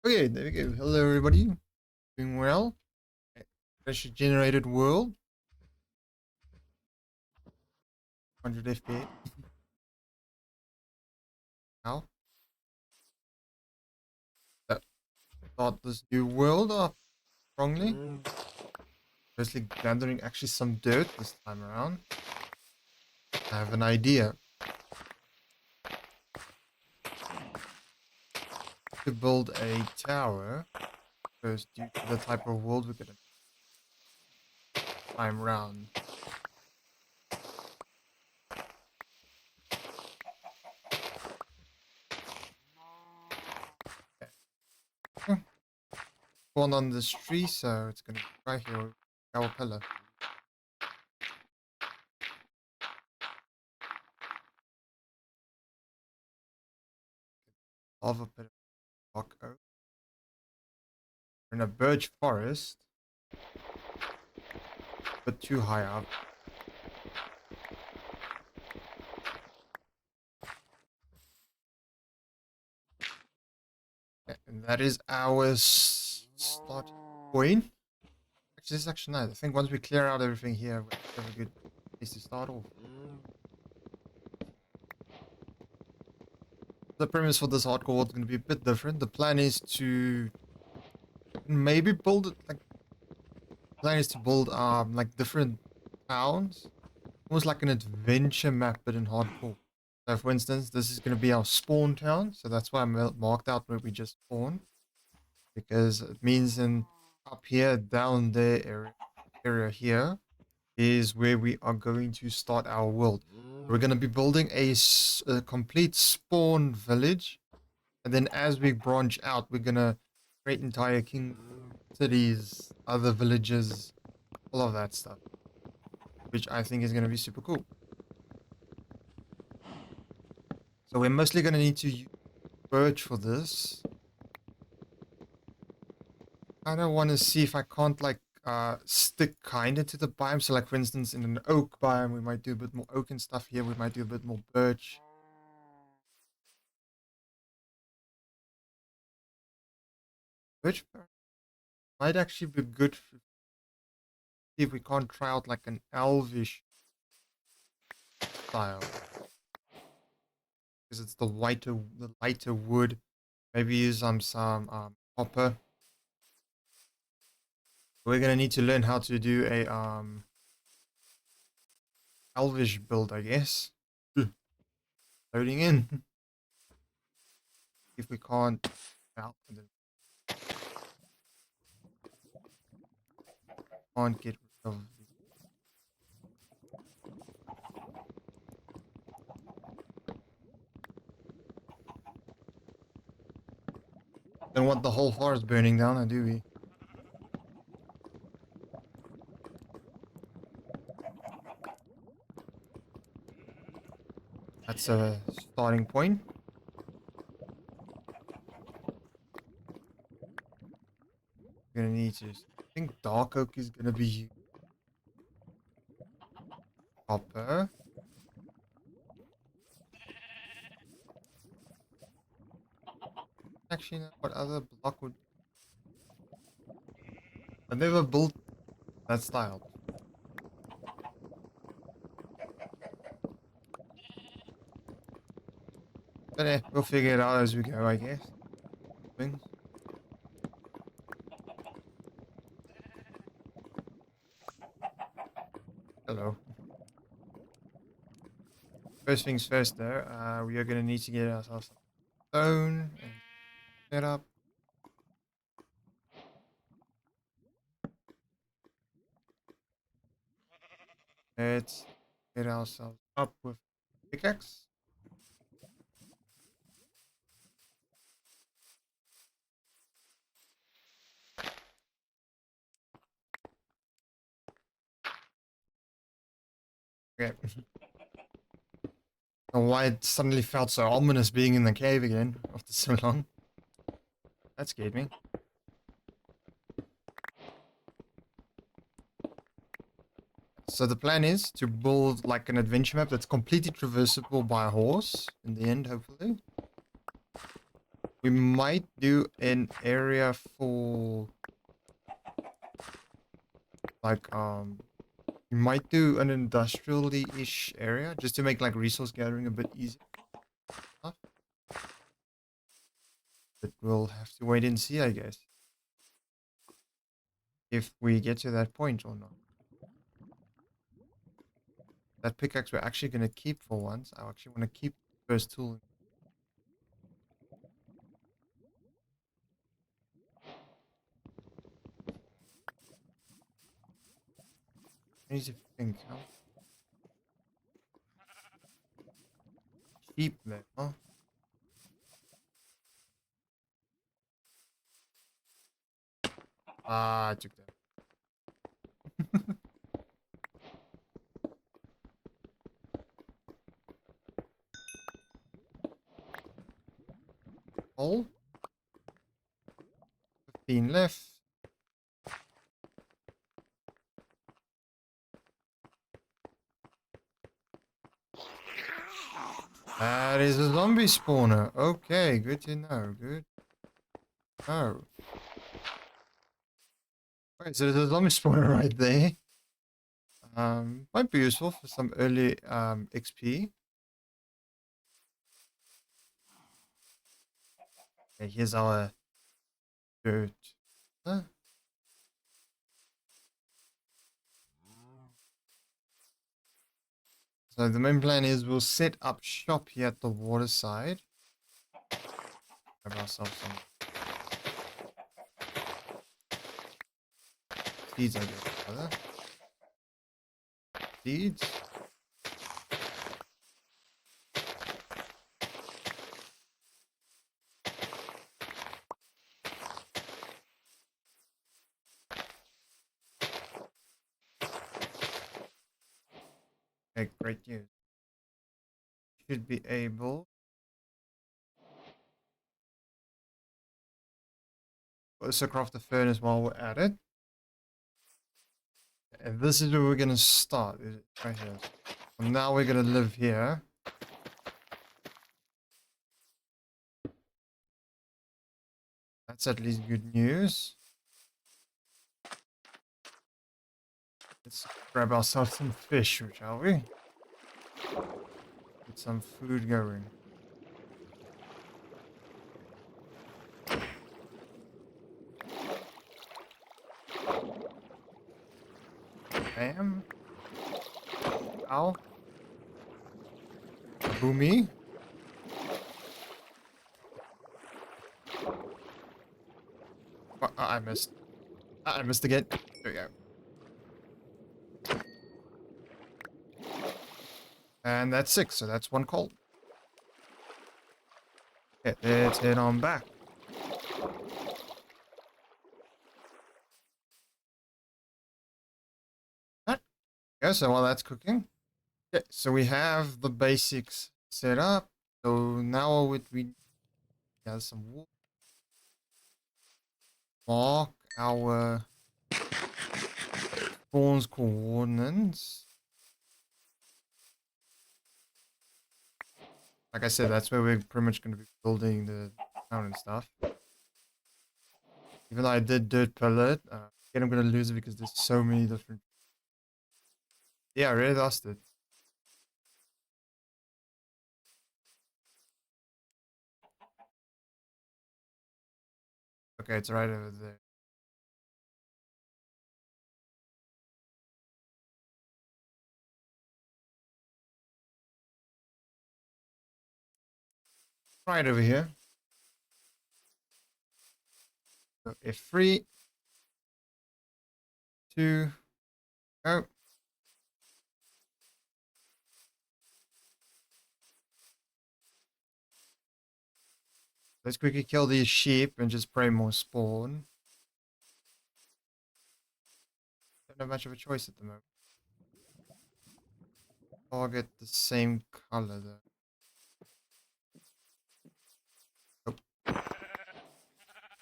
Okay, there we go. Hello, everybody. Doing well. Pressure generated world. 100 FPS. Now, that start this new world off strongly. Firstly, gathering actually some dirt this time around. I have an idea to build a tower. First, due to the type of world we're gonna time around. Okay. Spawned on this tree, so it's gonna be right here. Our pillar. Lava pit of rock oak. We're in a birch forest, but too high up. And that is our start point. Actually, this is actually nice. I think once we clear out everything here, we have a good place to start off. The premise for this hardcore world is going to be a bit different. The plan is to maybe build it like like different towns, almost like an adventure map, but in hardcore. So, for instance, this is going to be our spawn town. So that's why I marked out where we just spawned, because it means in up here, down there area here is where we are going to start our world. We're going to be building a complete spawn village, and then as we branch out, we're going to create entire king cities, other villages, all of that stuff, which I think is going to be super cool. So we're mostly going to need to use birch for this. I don't want to see if I can't like stick kind of to the biome. So like for instance in an oak biome we might do a bit more oak and stuff. Here we might do a bit more birch. Birch might actually be good for, see if we can't try out like an elvish style, because it's the lighter wood. Maybe use some copper. We're gonna need to learn how to do a elvish build, I guess. Loading in. If we can't can't get rid of. Don't want the whole forest burning down, do we? That's a starting point. We're gonna need to. I think dark oak is gonna be copper. Actually, what other block would? I've never built that style. But we'll figure it out as we go, I guess. Things. Hello. First things first, though, we are gonna need to get ourselves stone and set up. Let's get ourselves up with pickaxe. Okay. And why it suddenly felt so ominous being in the cave again after so long. That scared me. So the plan is to build like an adventure map that's completely traversable by horse in the end, hopefully. We might do an area for like we might do an industrially-ish area just to make like resource gathering a bit easier. But we'll have to wait and see, I guess, if we get to that point or not. That pickaxe we're actually going to keep for once. I actually want to keep the first tool. Crazy thing, how cheap there, huh? Ah, I took that. All 15 left. That is a zombie spawner. Okay, good to know. Good. Oh. Wait, so there's a zombie spawner right there. Might be useful for some early XP. Okay, here's our dirt. Huh? So the main plan is we'll set up shop here at the water side. Grab ourselves some seeds, I guess. Brother. Seeds. Okay, great news. Should be able. Let's craft the furnace while we're at it. And this is where we're gonna start. Is it right here? And now we're gonna live here. That's at least good news. Let's grab ourselves some fish, shall we? Get some food going. Bam. Ow. Boomy. Oh, I missed. I missed again. There we go. And that's 6, so that's 1 coal. Okay, let's head on back. That. Yeah, so while that's cooking. Okay, so we have the basics set up. So now we have some wool. Mark our spawn's coordinates. Like I said, that's where we're pretty much going to be building the town and stuff. Even though I did dirt pellet, again I'm going to lose it because there's so many different... Yeah, I really lost it. Okay, it's right over there. Right over here. So F3, 2, go. Let's quickly kill these sheep and just pray more spawn. Don't have much of a choice at the moment. Target the same color though. Oh.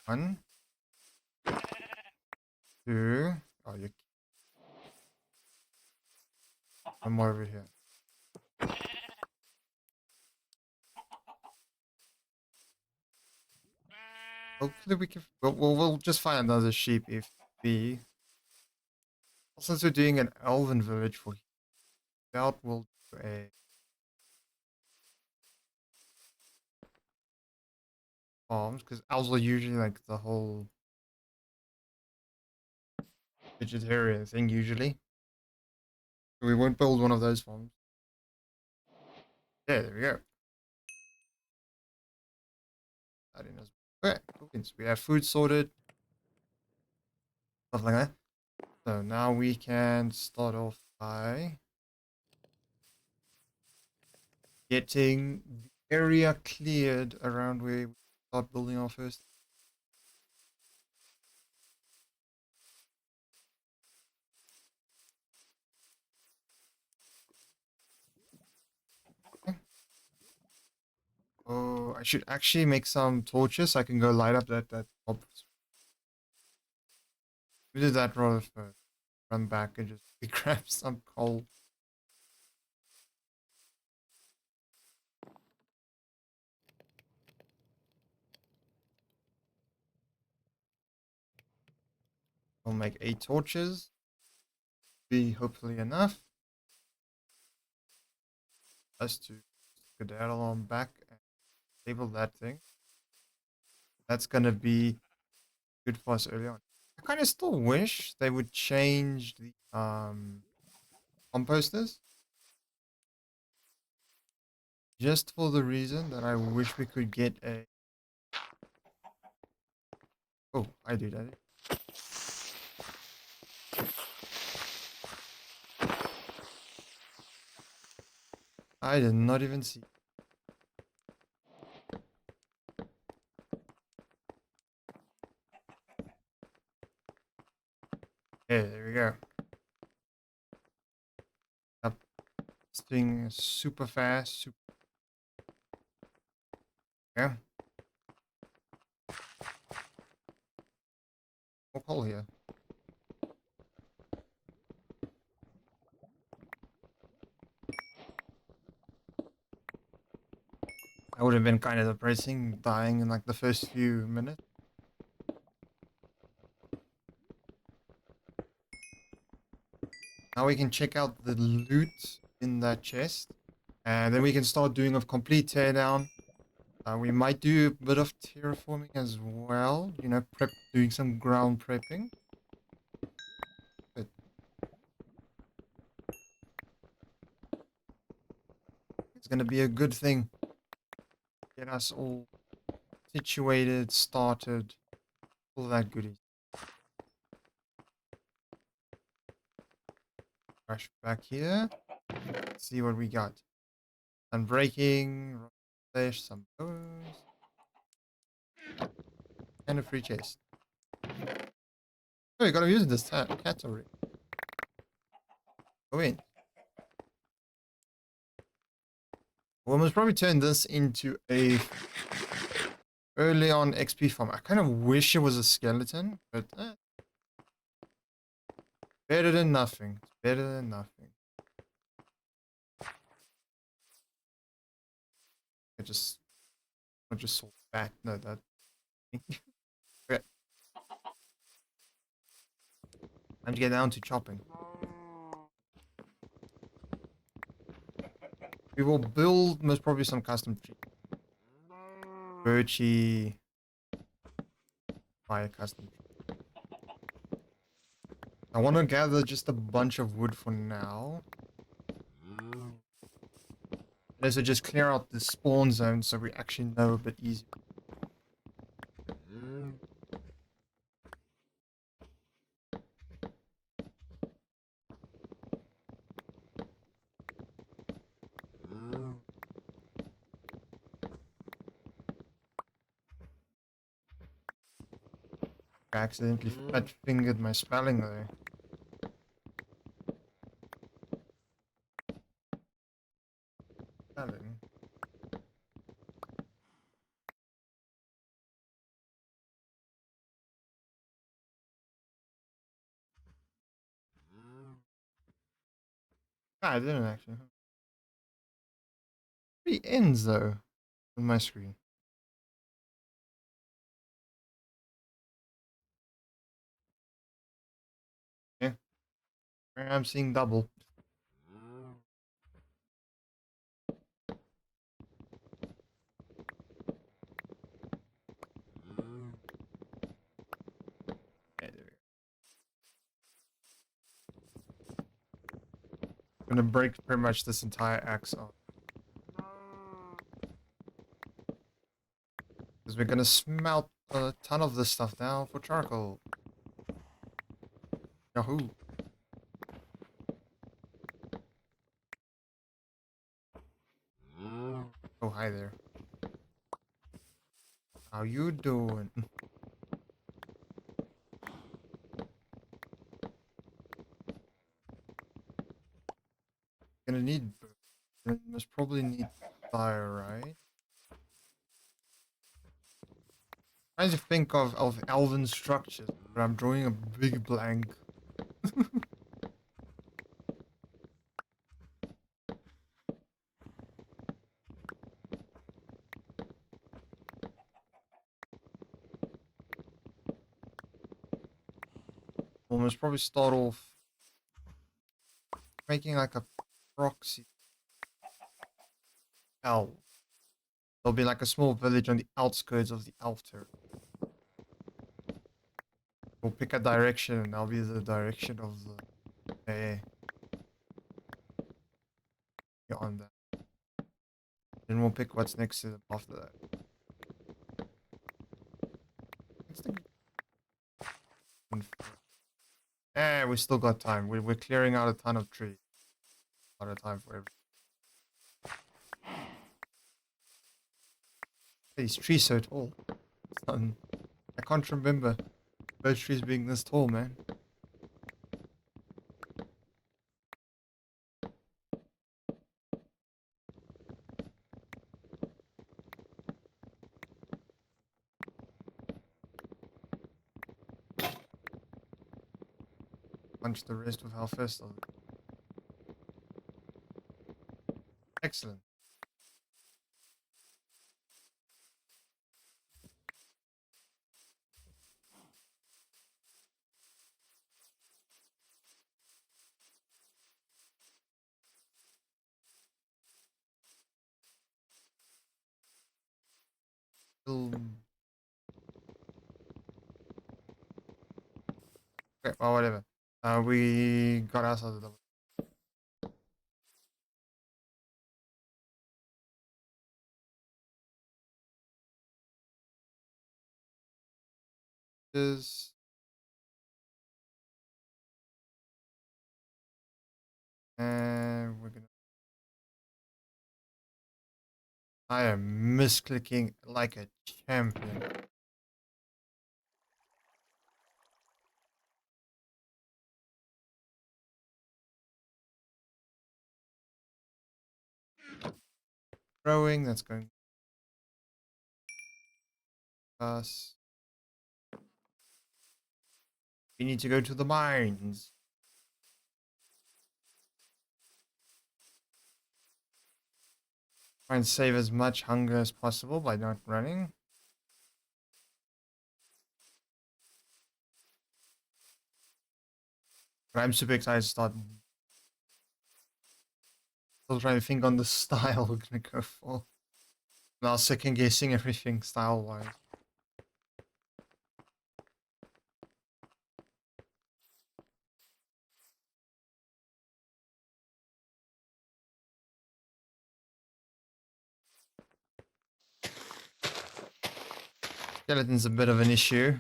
1, 2. Oh, you. One more over here. Hopefully we can. We'll just find another sheep if we. Since we're doing an elven village for doubt, we'll do a farms because elves are usually like the whole vegetarian thing usually. We won't build one of those farms. Yeah, there we go. That in as okay, cool. So we have food sorted, stuff like that. So now we can start off by getting the area cleared around where we start building our first. Okay. Oh, I should actually make some torches so I can go light up that top. We did that rather first. Run back and just grab some coal. We'll make 8 torches. Be hopefully enough. Us to skedaddle on back and table that thing. That's gonna be good for us early on. I kind of still wish they would change the composters. Just for the reason that I wish we could get a... Oh, I do that. I did not even see. Yeah, there we go. Up this thing is super fast. Super... Yeah. More coal here. That would have been kind of depressing, dying in like the first few minutes. Now we can check out the loot in that chest. And then we can start doing a complete teardown. We might do a bit of terraforming as well. You know, doing some ground prepping. But it's going to be a good thing. Get us all situated, started, all that goodies. Rush back here. Let's see what we got. Unbreaking, flesh, some bones, and a free chest. Oh, you gotta use this cat already. Go in. We'll most probably turn this into a early on XP farm. I kind of wish it was a skeleton, but better than nothing. It's better than nothing. I just saw that. No, that. Okay, time to get down to chopping. We will build most probably some custom tree. Birchy. Fire custom tree. I want to gather just a bunch of wood for now. Let's just clear out the spawn zone so we actually know a bit easier. I accidentally fat fingered my spelling there. Spelling. Ah, I didn't actually. Three ends though on my screen. I'm seeing double. Okay, there we go. I'm gonna break pretty much this entire axe off. Because we're gonna smelt a ton of this stuff now for charcoal. Yahoo! Oh, hi there. How you doing? Gonna need... Must probably need fire, right? Trying to think of elven structures, but I'm drawing a big blank. We'll must probably start off making like a proxy elf. There'll be like a small village on the outskirts of the elf territory. We'll pick a direction and that'll be the direction of the... Yeah, yeah, on that. Then we'll pick what's next to them after that. It's the... Eh, we still got time. We're clearing out a ton of trees. A lot of time for everything. These trees so tall. I can't remember birch trees being this tall, man. Punch the rest with our fist. Excellent. Boom. Okay, well, whatever. We got ourselves a double. This and we're gonna... I am misclicking like a champion. Throwing, that's going us. We need to go to the mines. Try and save as much hunger as possible by not running. But I'm super excited to start. Still trying to think on the style we're gonna go for. Now second guessing everything style wise. Skeleton's a bit of an issue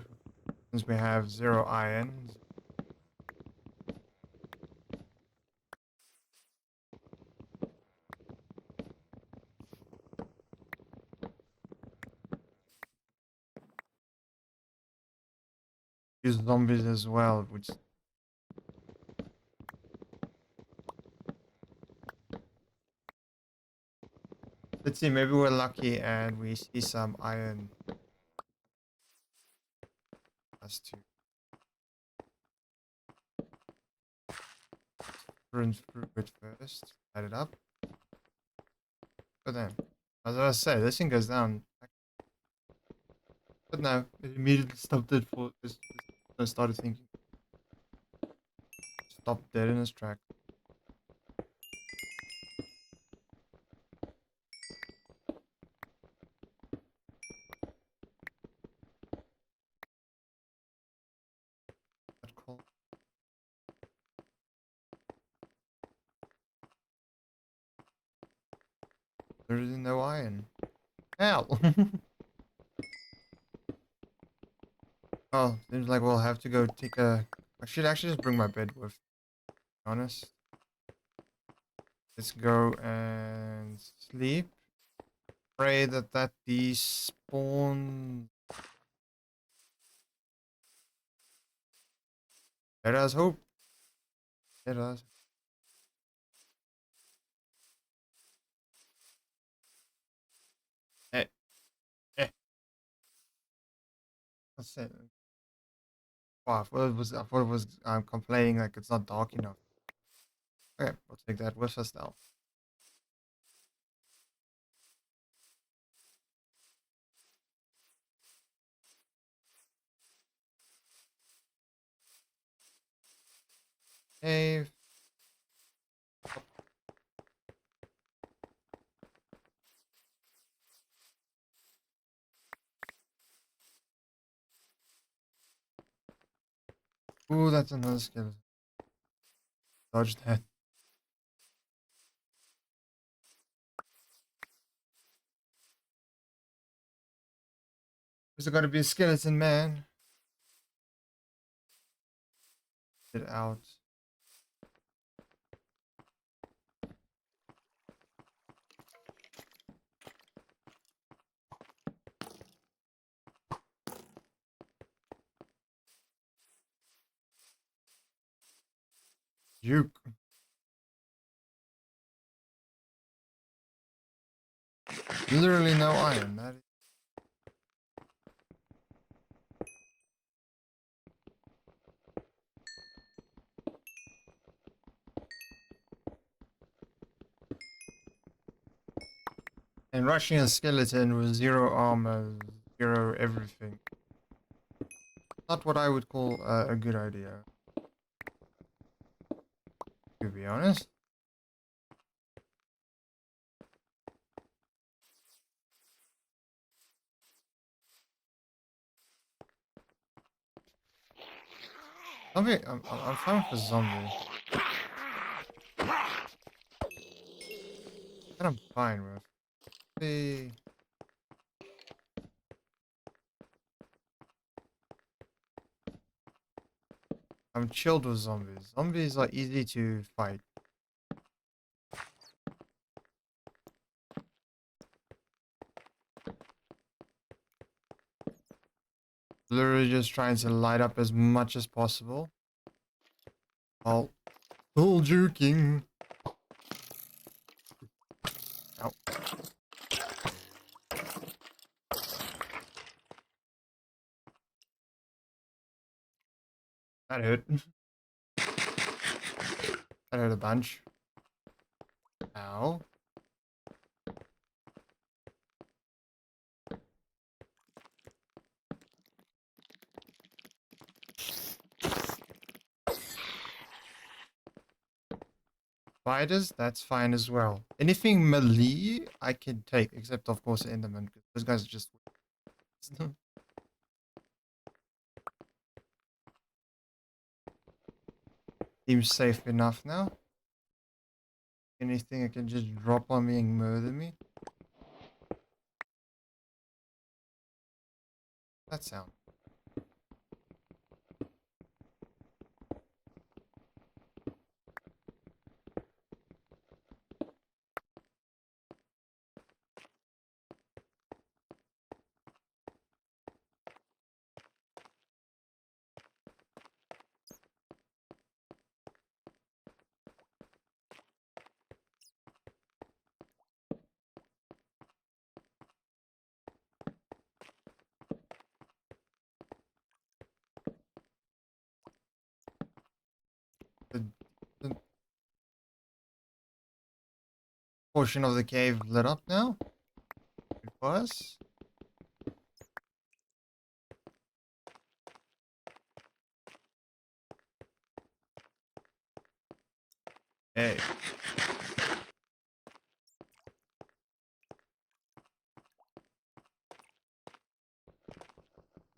since we have 0 iron. Use zombies as well, which... Let's see, maybe we're lucky and we see some iron. Us to run through it first. Light it up. But then, as I say, this thing goes down. But no, it immediately stopped it for... I started thinking. stopped dead in his track. That cool. There is no iron. Hell. Oh, seems like we'll have to go take a... I should actually just bring my bed with, to be honest. Let's go and sleep. Pray that that despawn. Let us hope. Let us. Eh, eh. That's it. Oh, I thought it was complaining like it's not dark enough. Okay, we'll take that with us now. Hey. Ooh, that's another skill. Dodge that. Is it gonna be a skeleton man? Get out. Juke. Literally no iron. That is... And rushing a skeleton with zero armor, zero everything. Not what I would call a good idea. To be honest. Zombie, I'm fine with a zombie. That I'm fine with. The... I'm chilled with zombies. Zombies are easy to fight. Literally just trying to light up as much as possible. While still juking. Ow. That hurt. That hurt a bunch. Ow. Spiders, that's fine as well. Anything melee, I can take, except of course Enderman, because those guys are just... Seems safe enough now. Anything I can just drop on me and murder me. That sound. The, the portion of the cave lit up now. It was. Hey.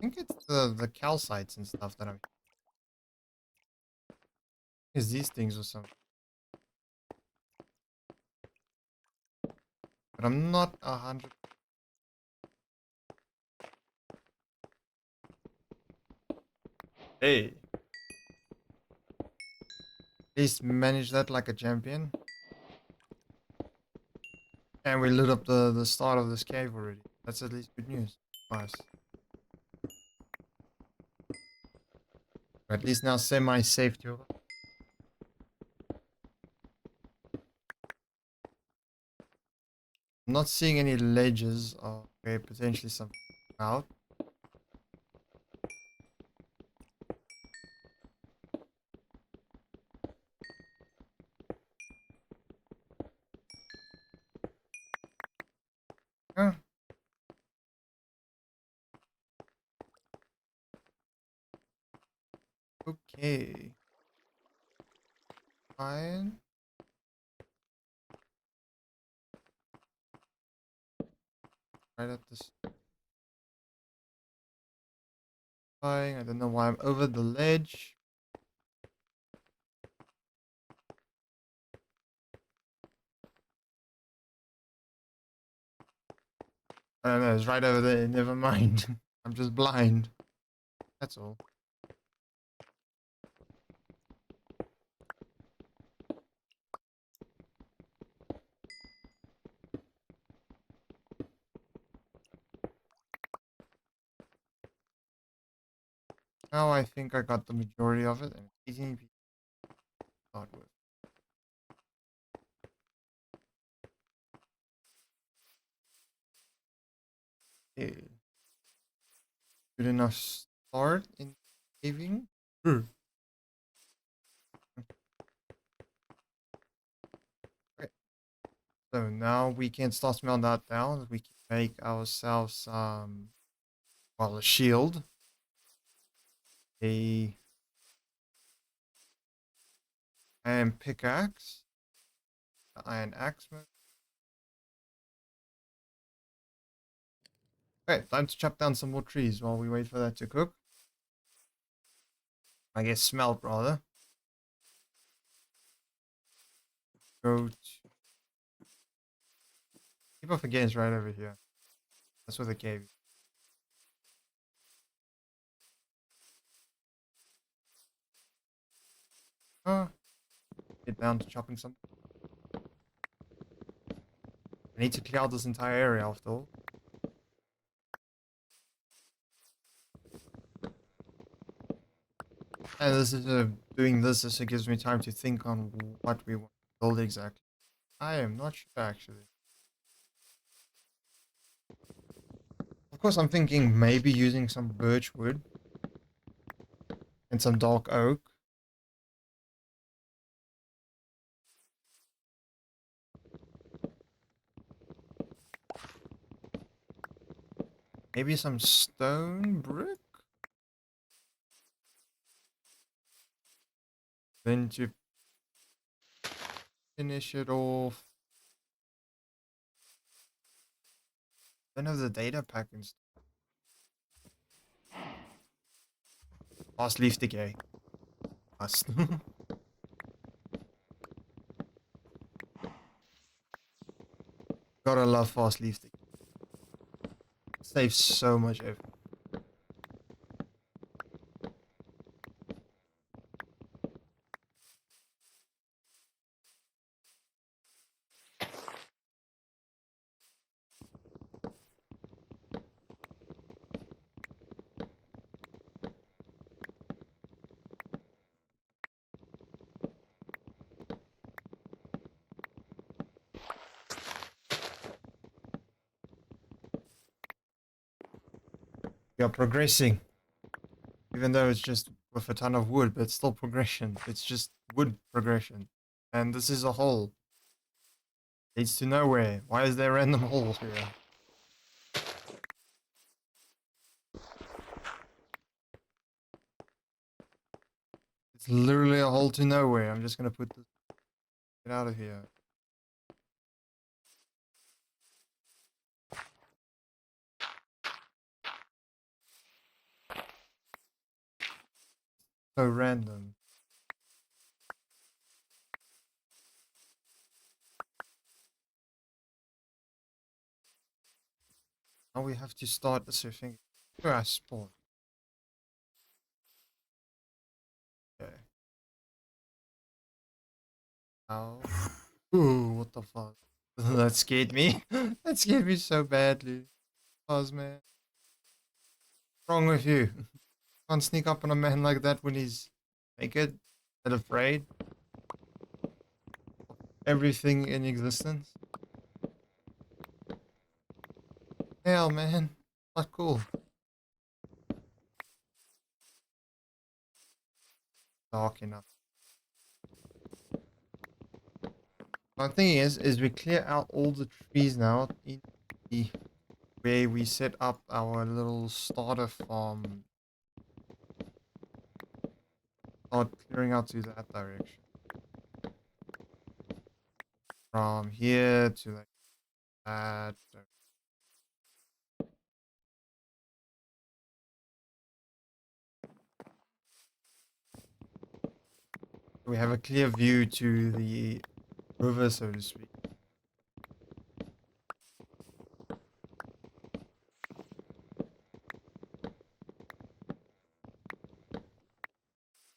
I think it's the calcites and stuff that I'm. Is these things or something? But I'm not 100. Hey. At least manage that like a champion. And we lit up the start of this cave already. That's at least good news. Nice. At least now semi-safe to. I'm not seeing any ledges of where potentially some out. Huh. Okay. Fine. Right at this. Fine. I don't know why I'm over the ledge. I don't know. It's right over there. Never mind. I'm just blind. That's all. Now I think I got the majority of it, and it's easy to start with. Okay. Good enough start in caving. Hmm. Okay. So now we can start smelting that down. We can make ourselves well, a shield, a iron pickaxe, an iron axe. Okay, time to chop down some more trees while we wait for that to cook. I guess smelt rather. Go to... Keep off against right over here. That's where the cave is. Oh, get down to chopping something. I need to clear out this entire area after all. And this is doing this also gives me time to think on what we want to build exactly. I am not sure actually. Of course, I'm thinking maybe using some birch wood and some dark oak. Maybe some stone brick. Then to finish it off. Don't have the data pack and stuff. Fast leaf decay. Fast. Gotta love fast leaf decay. Saves so much effort. We are progressing. Even though it's just with a ton of wood, but it's still progression. It's just wood progression. And this is a hole. Leads to nowhere. Why is there random holes here? It's literally a hole to nowhere. I'm just gonna put this. Get out of here. So random. Now we have to start the surfing. Where I spawn. Okay. Now. Ooh, what the fuck? That scared me. That scared me so badly. Cause man. What's wrong with you? Can't sneak up on a man like that when he's naked and afraid. Everything in existence. Hell man. Not cool. Dark enough. My thing is we clear out all the trees now in the where we set up our little starter farm. Start clearing out to that direction. From here to like that. We have a clear view to the river, so to speak.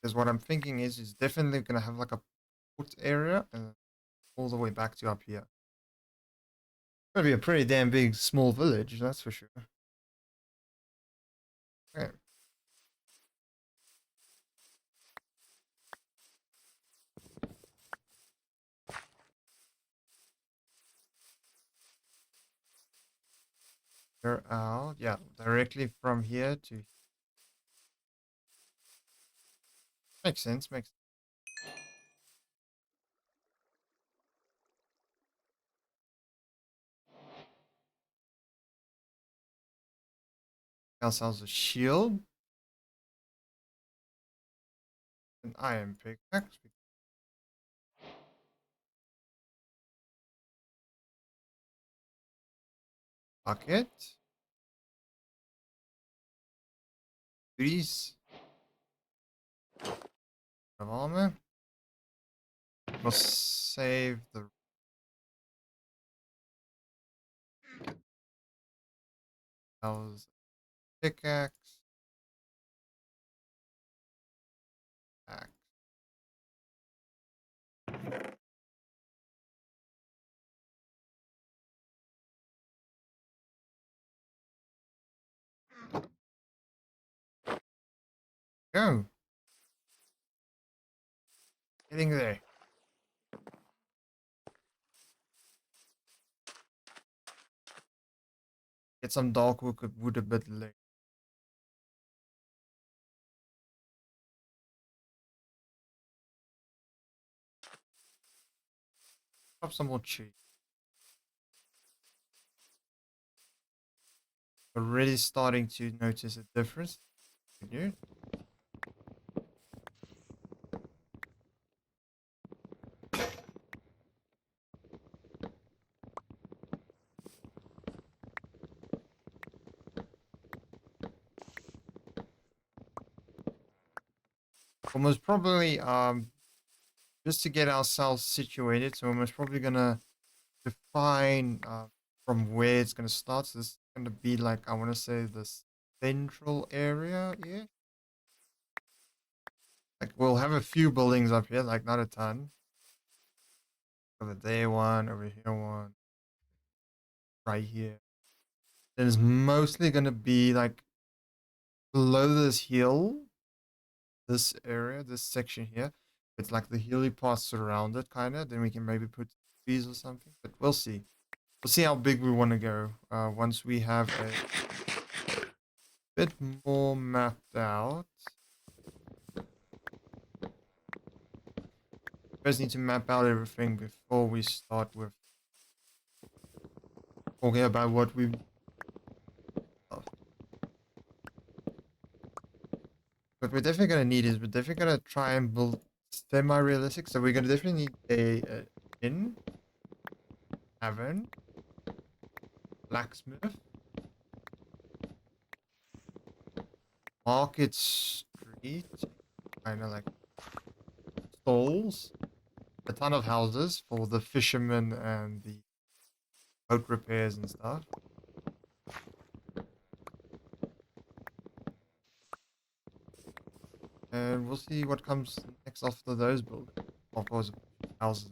Because what I'm thinking is definitely gonna have like a port area and all the way back to up here. Gonna be a pretty damn big small village, that's for sure. Okay. We're out. Yeah, directly from here to makes sense, makes ourselves a shield. An iron pickaxe. Bucket. Goodies. Of armor. We'll save the that was pickaxe. Axe. Go. Getting there. Get some dark wood a bit later. Drop some more tree. Already starting to notice a difference. Good. Almost probably just to get ourselves situated, so we're most probably gonna define from where it's gonna start. So this is gonna be like I wanna say the central area, yeah. Like we'll have a few buildings up here, like not a ton. Over there one, over here one, right here. Then it's mostly gonna be like below this hill, this area, this section here. It's like the hilly parts around it, kind of. Then we can maybe put trees or something, but we'll see. We'll see how big we want to go once we have a bit more mapped out. First need to map out everything before we start with talking about what we. What we're definitely gonna need is we're definitely gonna try and build semi-realistic. So we're gonna definitely need inn, tavern, blacksmith, market street, kind of like stalls, a ton of houses for the fishermen and the boat repairs and stuff. And we'll see what comes next after those buildings. Of course, houses.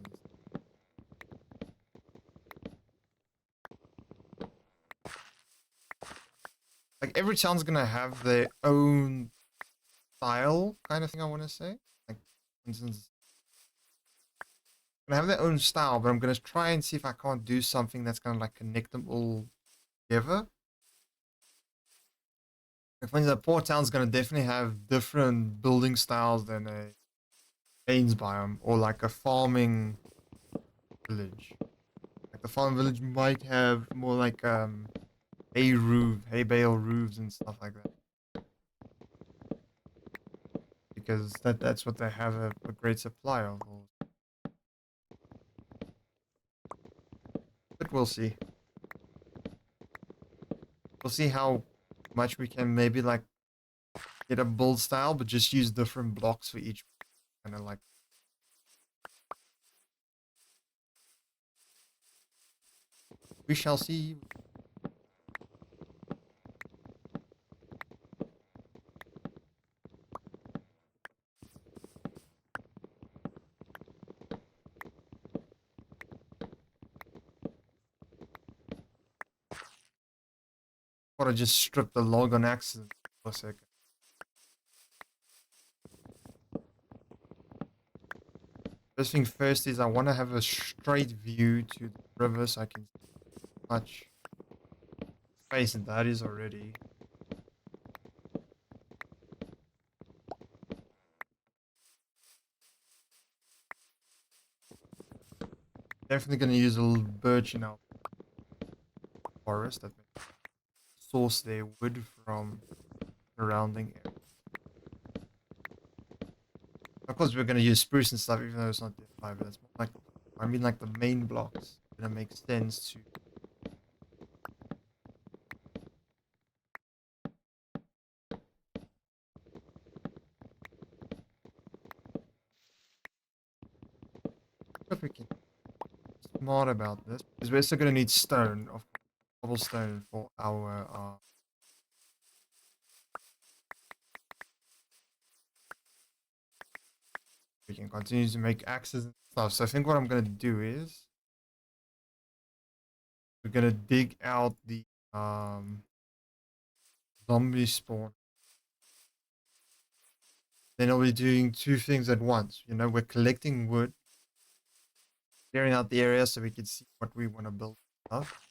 Like every town's gonna have their own style kind of thing, I want to say. Like, for instance, gonna have their own style, but I'm gonna try and see if I can't do something that's gonna like connect them all together. Like, for instance, a port town's gonna definitely have different building styles than a plains biome or like a farming village. Like the farm village might have more like hay bale roofs and stuff like that. Because that's what they have a great supply of. But we'll see. We'll see how much we can maybe like get a build style, but just use different blocks for each kind of like. We shall see. Or I just strip the log on accident for a second. First thing first is I want to have a straight view to the river so I can see how much space that is already. Definitely going to use a little birch in our forest that source their wood from surrounding area. Of course, we're going to use spruce and stuff, even though it's not nearby, but that's more like, I mean, like the main blocks. Gonna make sense to. But we can be smart about this because we're still going to need stone, of cobblestone for our. We can continue to make axes and stuff. So I think what I'm going to do is we're going to dig out the zombie spawn. Then I'll be doing two things at once. You know, we're collecting wood, clearing out the area so we can see what we want to build stuff.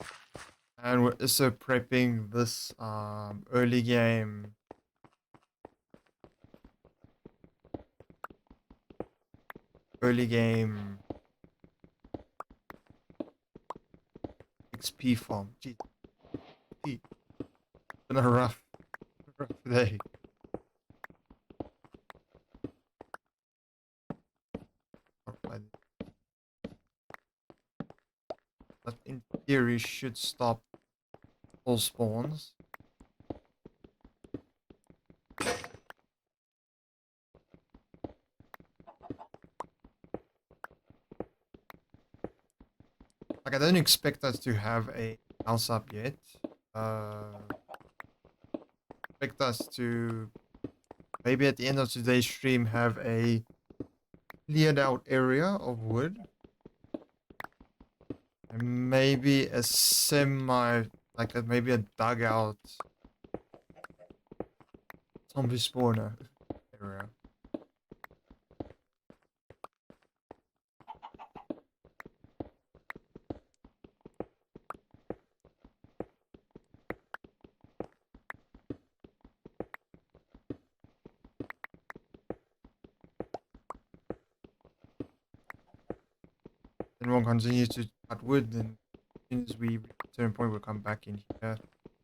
And we're also prepping this early game XP farm. Jeez, it's been a rough day. That in theory should stop all spawns. Like, I don't expect us to have a house up yet. Expect us to maybe at the end of today's stream have a cleared out area of wood. And maybe a like maybe a dugout zombie spawner area. Then we'll continue to cut wood, and as soon as we reach a certain point, we'll come back in here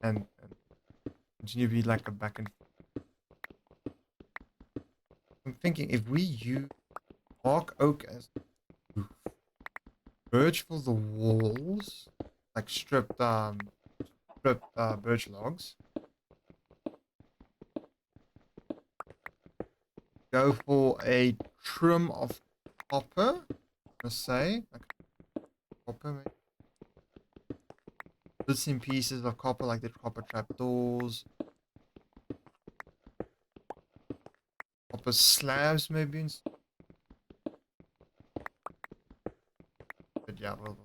and continue to be like a back and forth. I'm thinking if we use bark oak as roof, birch for the walls, like stripped birch logs. Go for a trim of copper, let's say, like copper, maybe. Bits and pieces of copper, like the copper trapdoors, copper slabs, maybe. But yeah, well,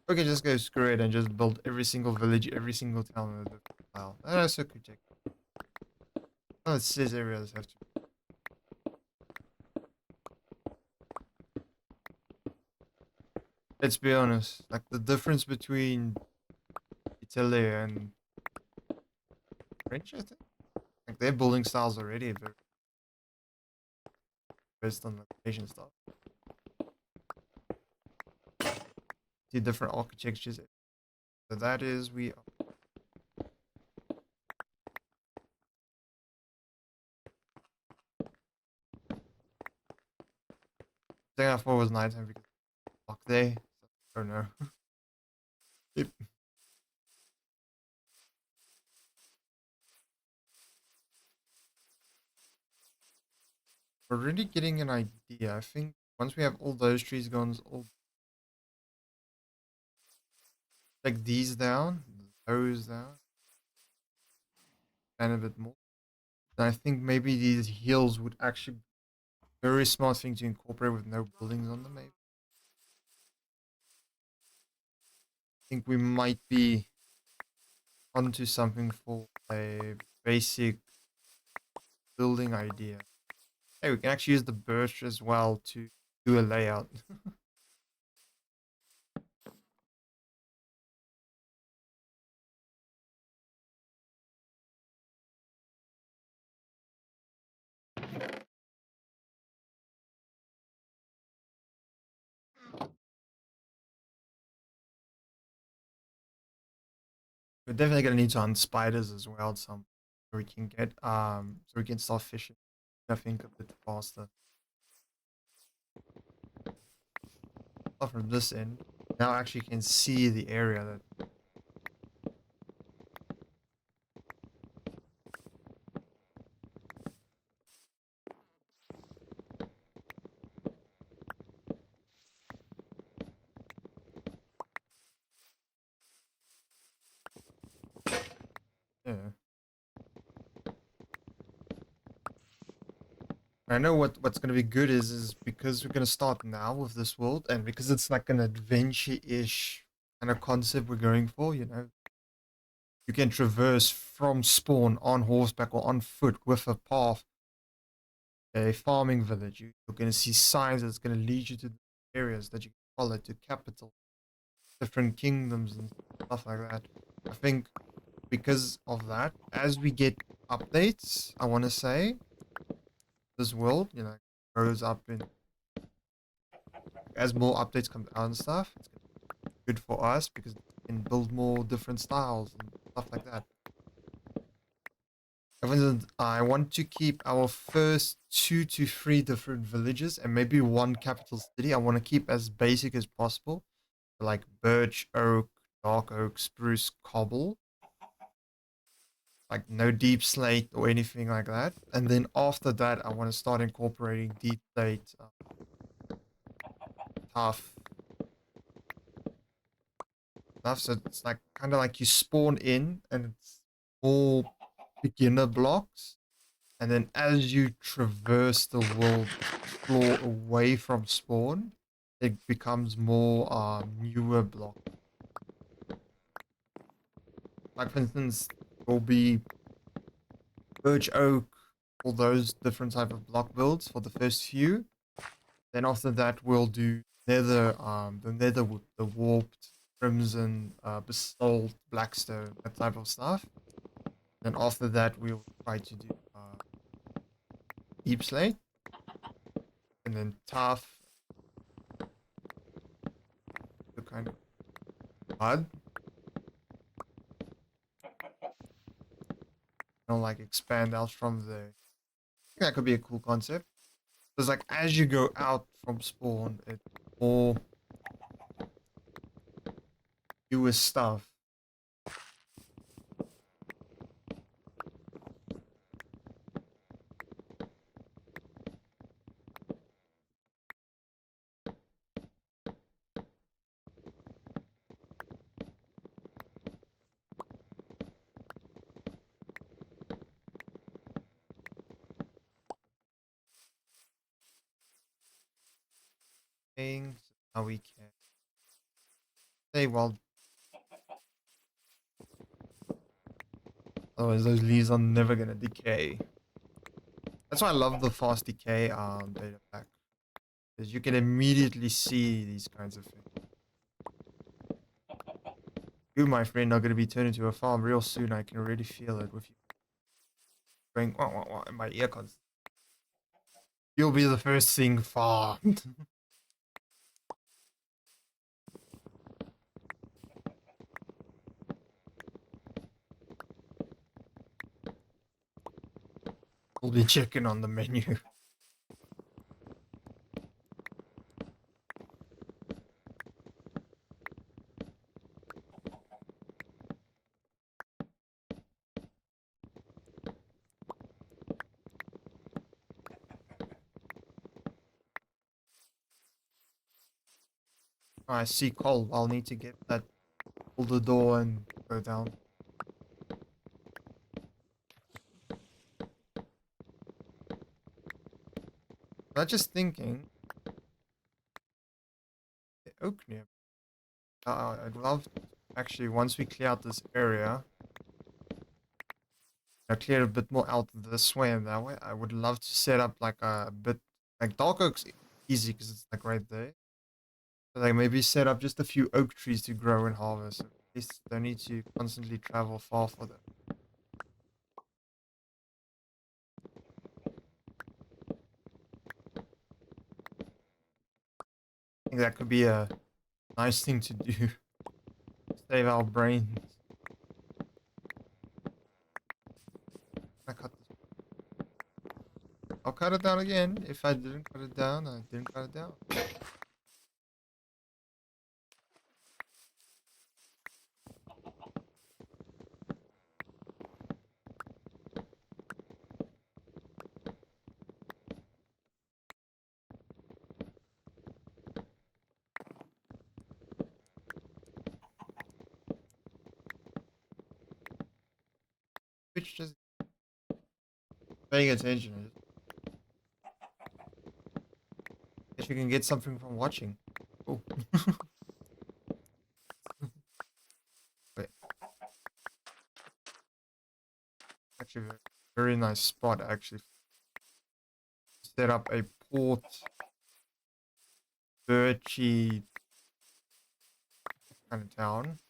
we can just go screw it and just build every single village, every single town in a different style. And that's a good check. Oh, it says areas have to. Let's be honest, like the difference between Italy and French, I think. Like their building styles already very based on location stuff. See different architectures. So that is we. I think I thought it was nighttime because fuck day. I don't know. Yep. We're really getting an idea. I think once we have all those trees gone, all like these down, those down, and a bit more. And I think maybe these hills would actually be a very smart thing to incorporate with no buildings on them. Maybe I think we might be onto something for a basic building idea. Hey, we can actually use the birch as well to do a layout. We're definitely gonna need to hunt spiders as well, some so we can get so we can start fishing. I think a bit faster. Apart from this end, now actually can see the area that yeah. I know what's gonna be good is because we're gonna start now with this world, and because it's like an adventure-ish kind of concept we're going for, you know, you can traverse from spawn on horseback or on foot with a path, a farming village. You're gonna see signs that's gonna lead you to areas that you can follow to capital, different kingdoms and stuff like that. I think because of that, as we get updates, I want to say this world, you know, grows up in as more updates come out and stuff. It's good for us because we can build more different styles and stuff like that. For instance, I want to keep our first 2 to 3 different villages and maybe one capital city. I want to keep as basic as possible, like birch, oak, dark oak, spruce, cobble, like no deep slate or anything like that. And then after that, I want to start incorporating deep slate, tough stuff. So it's like kind of like you spawn in and it's all beginner blocks. And then as you traverse the world, explore away from spawn, it becomes more newer block. Like for instance, will be birch oak, all those different type of block builds for the first few. Then after that, we'll do nether, the netherwood, the warped, crimson, basalt, blackstone, that type of stuff. Then after that, we'll try to do deep slate, and then tough, the kind of mud. You know, like expand out from there. that could be a cool concept. Because like as you go out from spawn, it's more newer stuff. Things how we can say, well, otherwise those leaves are never gonna decay. That's why I love the fast decay data pack. Because you can immediately see these kinds of things. You, my friend, are gonna be turned into a farm real soon. I can already feel it with you going wah, wah, wah, in my ear constantly. You'll be the first thing farmed. We'll be checking on the menu. I see coal. I'll need to get that, pull the door and go down. I'm just thinking, the oak near. I'd love, actually, once we clear out this area, I clear a bit more out this way and that way. I would love to set up like a bit, like dark oak's easy because it's like right there. But like maybe set up just a few oak trees to grow and harvest. At least don't need to constantly travel far for them. I think that could be a nice thing to do. Save our brains. I cut this. I'll cut it down again. If I didn't cut it down, I didn't cut it down. Which just paying attention. If you can get something from watching. Oh, wait. Actually, very nice spot. Actually, set up a port birchy kind of town.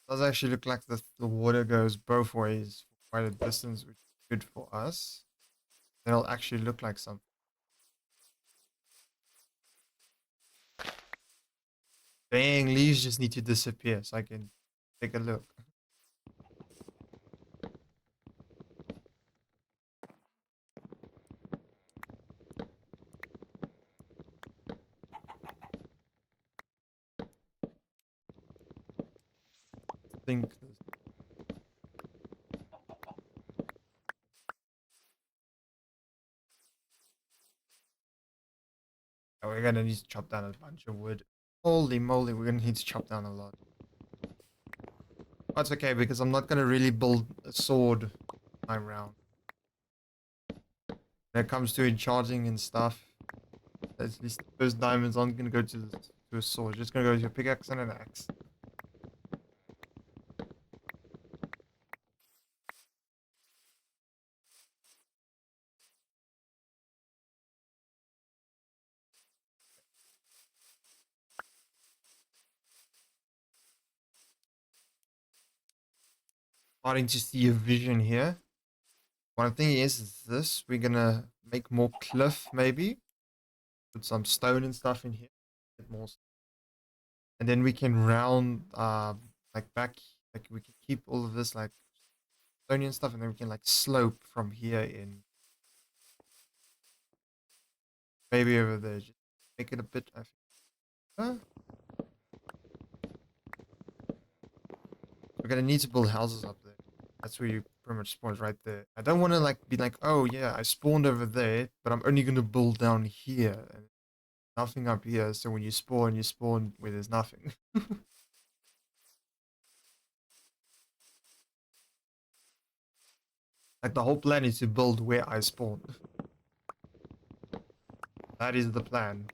Does actually look like the water goes both ways for quite a distance, which is good for us. Then it'll actually look like something. Dang, leaves just need to disappear so I can take a look. Think oh, we're gonna need to chop down a bunch of wood. Holy moly, we're gonna need to chop down a lot. That's okay because I'm not gonna really build a sword time round. When it comes to enchanting and stuff, at least those diamonds aren't gonna go to a sword. Just gonna go to a pickaxe and an axe. Starting to see a vision here. One thing is this. We're gonna make more cliff maybe. Put some stone and stuff in here. Get more, and then we can round like back, like we can keep all of this like stony and stuff, and then we can like slope from here in. Maybe over there, just make it a bit. We're gonna need to build houses up there. That's where you pretty much spawn right there. I don't want to like be like, oh yeah, I spawned over there, but I'm only gonna build down here and nothing up here. So when you spawn where there's nothing. Like the whole plan is to build where I spawned. That is the plan.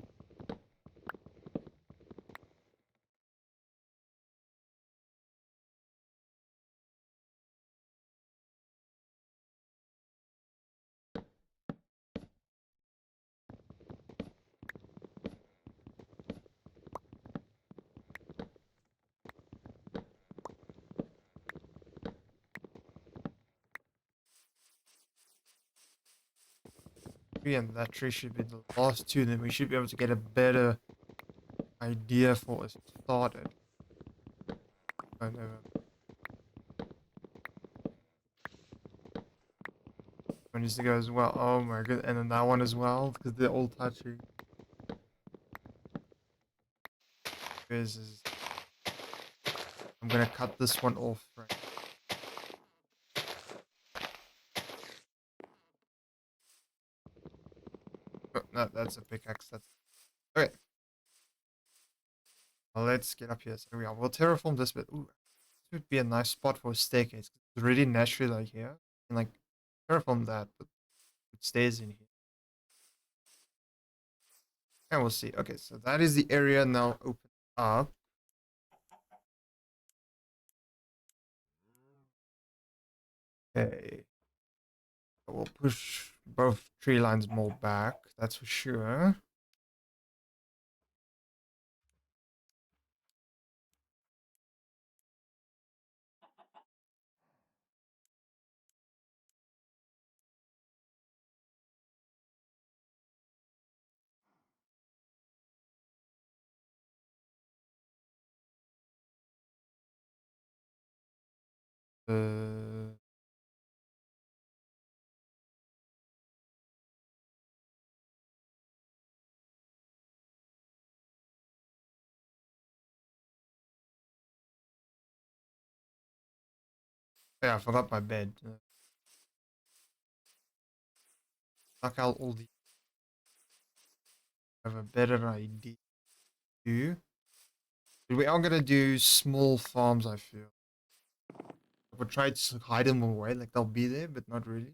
And that tree should be the last two, then we should be able to get a better idea for us started. Oh, no. One needs to go as well. Oh my god, and then that one as well, because they're all touchy. I'm gonna cut this one off. Right. Oh, no, that's a pickaxe. That's okay. Well, let's get up here. So we are. We'll terraform this bit. Ooh, this would be a nice spot for a staircase. It's really natural like here. And like terraform that, but it stays in here. And we'll see. Okay, so that is the area now open up. Okay. We'll push both tree lines more back. That's for sure. Uh, yeah, I forgot my bed. Knock out all the. Have a better idea. We are gonna do small farms, I feel. We'll try to hide them away, like they'll be there, but not really.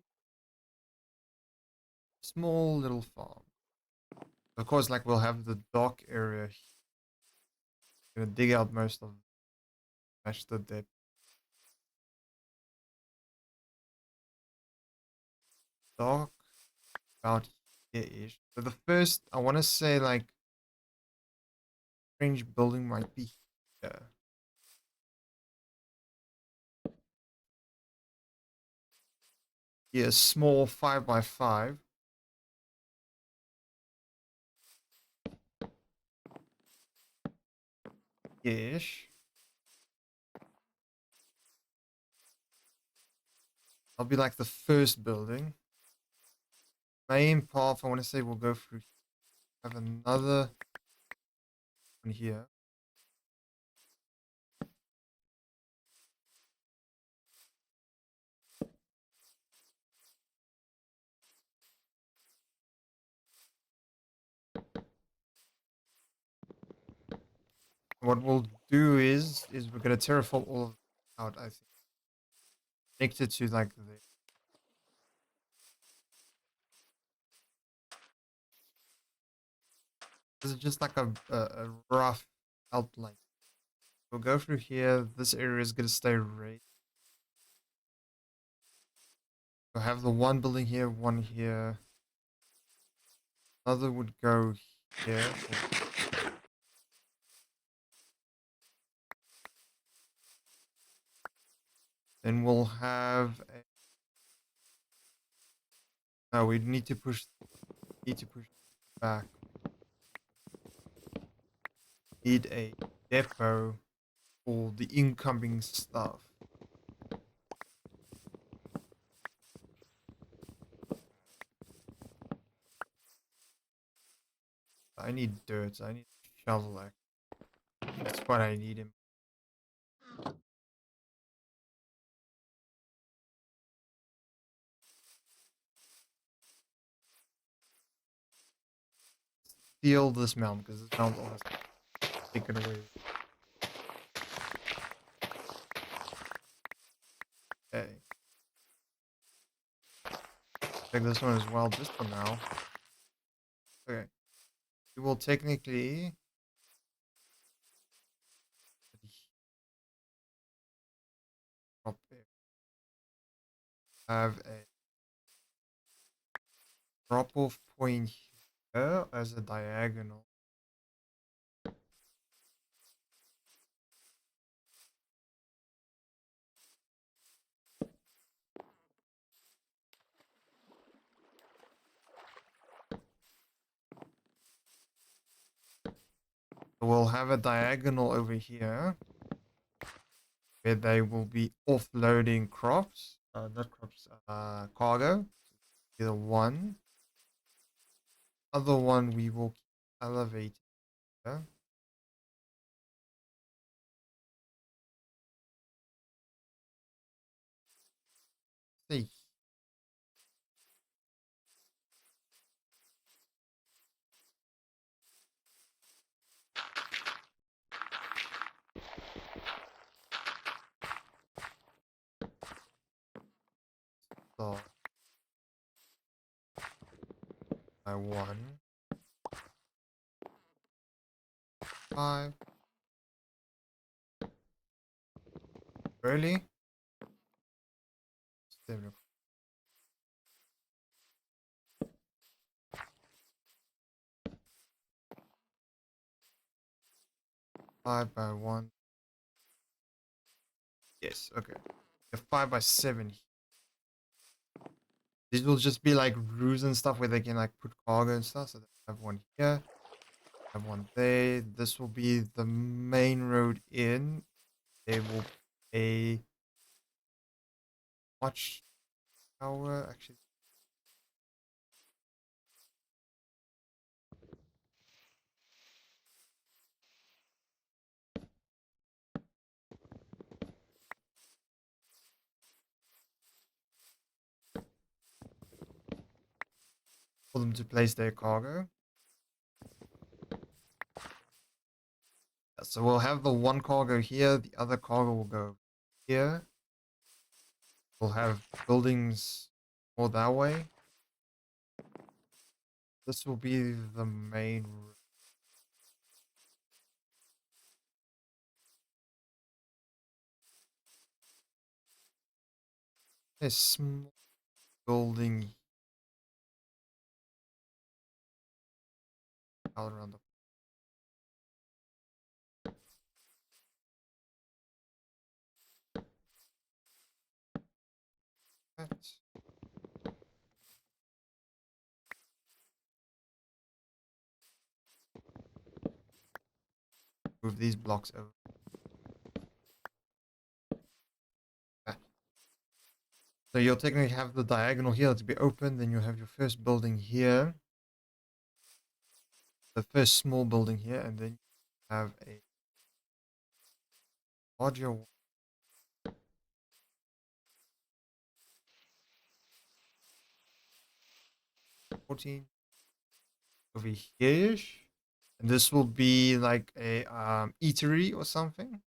Small little farm. Of course, like we'll have the dock area. Gonna dig out most of match the depth. Dock about here-ish. So the first, I want to say like strange building might be here. Yeah, small 5x5 ish. I'll be like the first building. Main path, I want to say we'll go through. Have another one here. What we'll do is we're gonna terraform all of out, I think. Connected to like the. This is just like a rough outline. We'll go through here. This area is gonna stay red. We'll have the one building here, one here. Another would go here. Then we'll have a. No, we need to push. Need to push back. Need a depot for the incoming stuff. I need dirt. I need a shovel. That's what I need him. Steal this mountain because this mountain almost taken away. Okay. Take this one as well, just for now. Okay. We will technically have a drop off point here as a diagonal. We'll have a diagonal over here where they will be offloading crops, not crops, cargo. Either one. Other one we will elevate here. See. So by 1, 5. Really? 7, 5 by 1. Yes, okay. The 5 by 7. These will just be like roofs and stuff where they can like put cargo and stuff. So they have one here, have one there. This will be the main road in. There will be a watch tower. Actually, for them to place their cargo. So we'll have the one cargo here. The other cargo will go here. We'll have buildings more that way. This will be the main road. A small building all around the pet. Move these blocks over. Ah. So you'll technically have the diagonal here to be open, then you'll have your first building here, the first small building here, and then you have a larger 14 over here. And this will be like a eatery or something.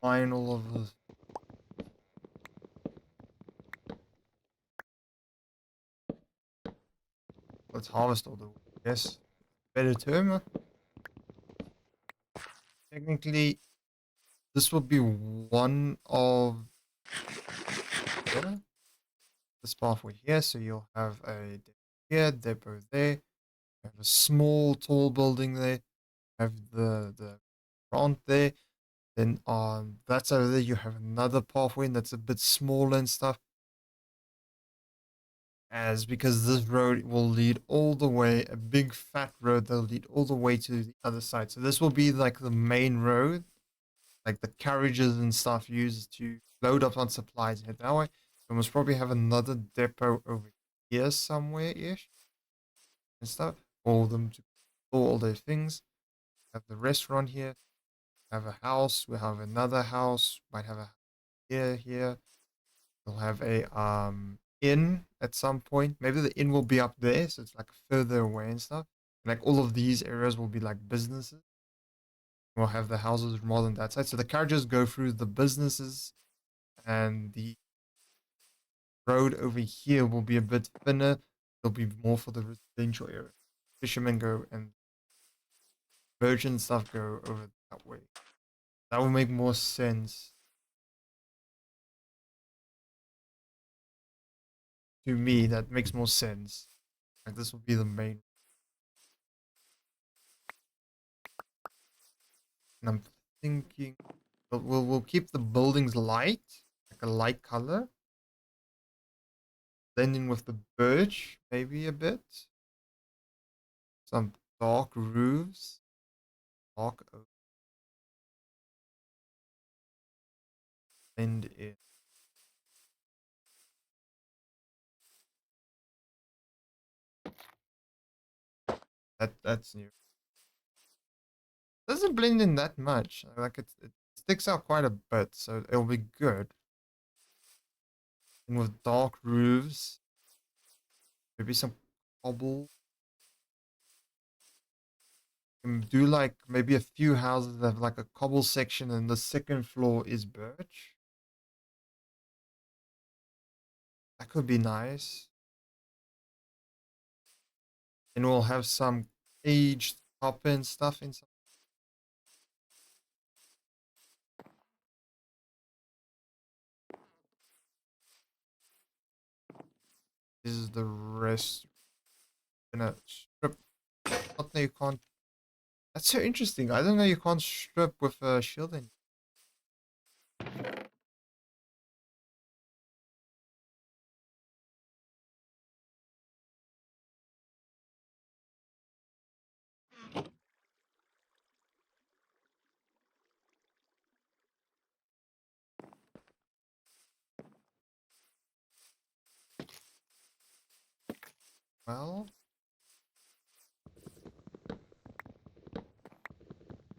Line all of this. Let's harvest all the wood. Yes. Better term. Technically, this will be one of this pathway here, so you'll have a here, depot there. You have a small, tall building there. You have the front there. Then on that side of there, you have another pathway that's a bit smaller and stuff. As because this road will lead all the way, a big fat road that'll lead all the way to the other side. So this will be like the main road, like the carriages and stuff used to load up on supplies and head that way. We must probably have another depot over here somewhere-ish and stuff. All of them to store all their things. Have the restaurant here. Have a house. We have another house. Might have a here. We'll have a inn at some point. Maybe the inn will be up there, so it's like further away and stuff. Like all of these areas will be like businesses. We'll have the houses more than that side. So the carriages go through the businesses, and the road over here will be a bit thinner. It'll be more for the residential area. Fishermen go and merchant stuff go over that way. That will make more sense to me. That makes more sense. Like this will be the main. And I'm thinking we'll keep the buildings light, like a light color. Blending with the birch, maybe a bit. Some dark roofs. Dark oak. Blend in. That's new. Doesn't blend in that much. Like it sticks out quite a bit, so it'll be good. And with dark roofs, maybe some cobble. And do like maybe a few houses that have like a cobble section, and the second floor is birch. That could be nice. And we'll have some aged copper and stuff inside. This is the rest. Gonna strip. Not that you can't. That's so interesting. I don't know you can't strip with a shielding. Well,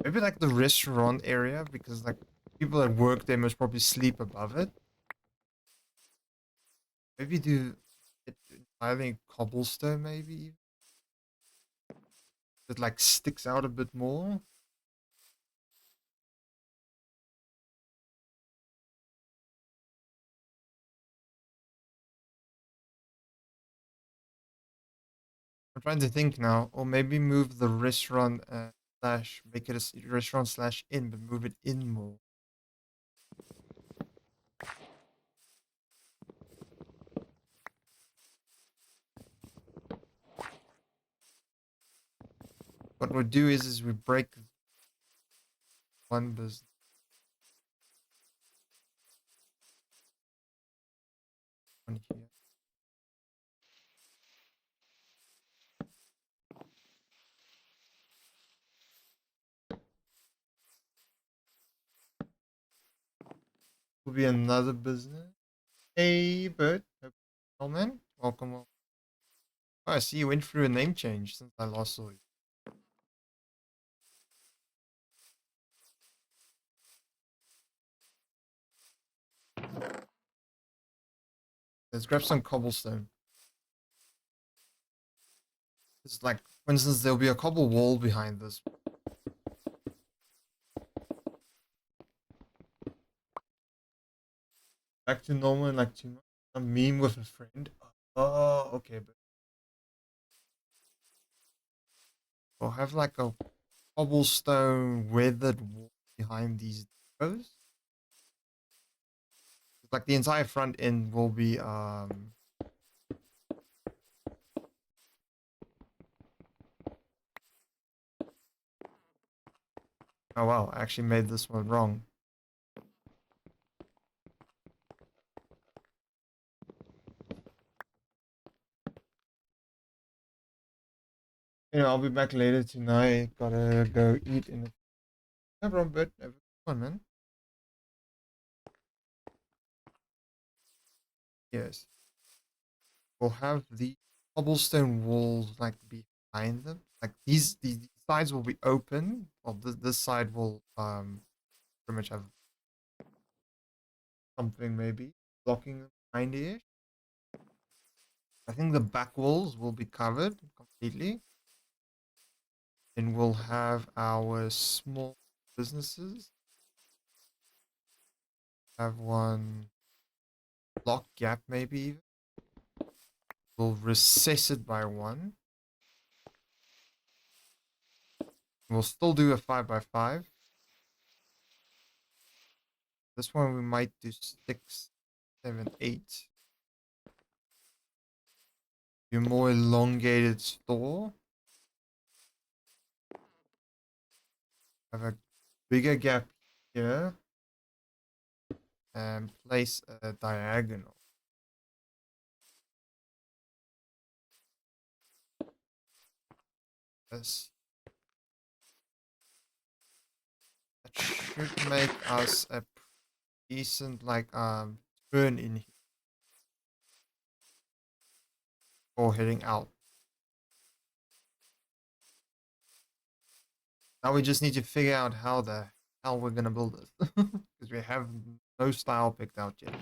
maybe like the restaurant area, because like people that work there must probably sleep above it. Maybe do it entirely cobblestone, maybe it like sticks out a bit more. I'm trying to think now, or maybe move the restaurant slash make it a restaurant slash inn, but move it in more. What we'll do is we break one business on here. Will be another business. Hey, Bert. Oh man, welcome. Oh, I see you went through a name change since I last saw you. Let's grab some cobblestone. It's like, for instance, there'll be a cobble wall behind this. Back to normal in like 2 months. A meme with a friend. Oh, okay, but we'll have like a cobblestone weathered wall behind these depots. Like the entire front end will be Oh wow, I actually made this one wrong. I'll be back later tonight. Gotta go eat in the... No problem, but have a good one, man. Yes. We'll have the cobblestone walls like behind them. Like these sides will be open. Well, this side will pretty much have something maybe blocking them kinda-ish. I think the back walls will be covered completely. And we'll have our small businesses. Have one block gap maybe even. We'll recess it by one. We'll still do a 5 by 5. This one we might do 6, 7, 8. Your more elongated store. Have a bigger gap here. And place a diagonal. This. That should make us a decent like turn in here. Or heading out. Now we just need to figure out how the hell we're gonna build this. Because we have no style picked out yet.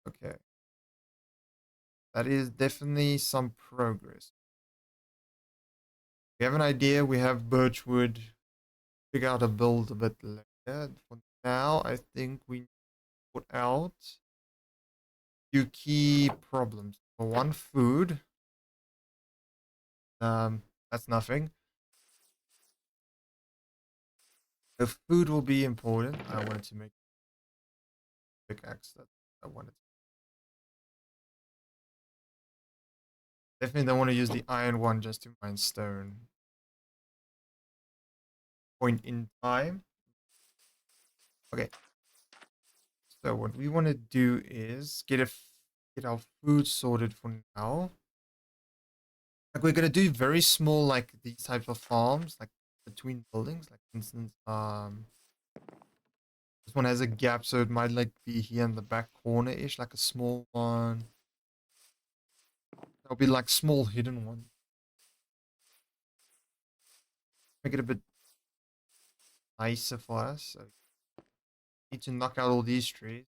Okay. That is definitely some progress. We have an idea, we have birchwood. Figure out a build a bit later. For now, I think we put out a few key problems. For one, food. That's nothing. The food will be important. I wanted to make a pickaxe that I wanted. Definitely don't want to use the iron one just to mine stone. Point in time. Okay. So what we want to do is get our food sorted for now. Like we're gonna do very small like these types of farms, like between buildings. Like for instance, this one has a gap, so it might like be here in the back corner-ish, like a small one. There'll be like small hidden ones. Make it a bit nicer for us. So need to knock out all these trees.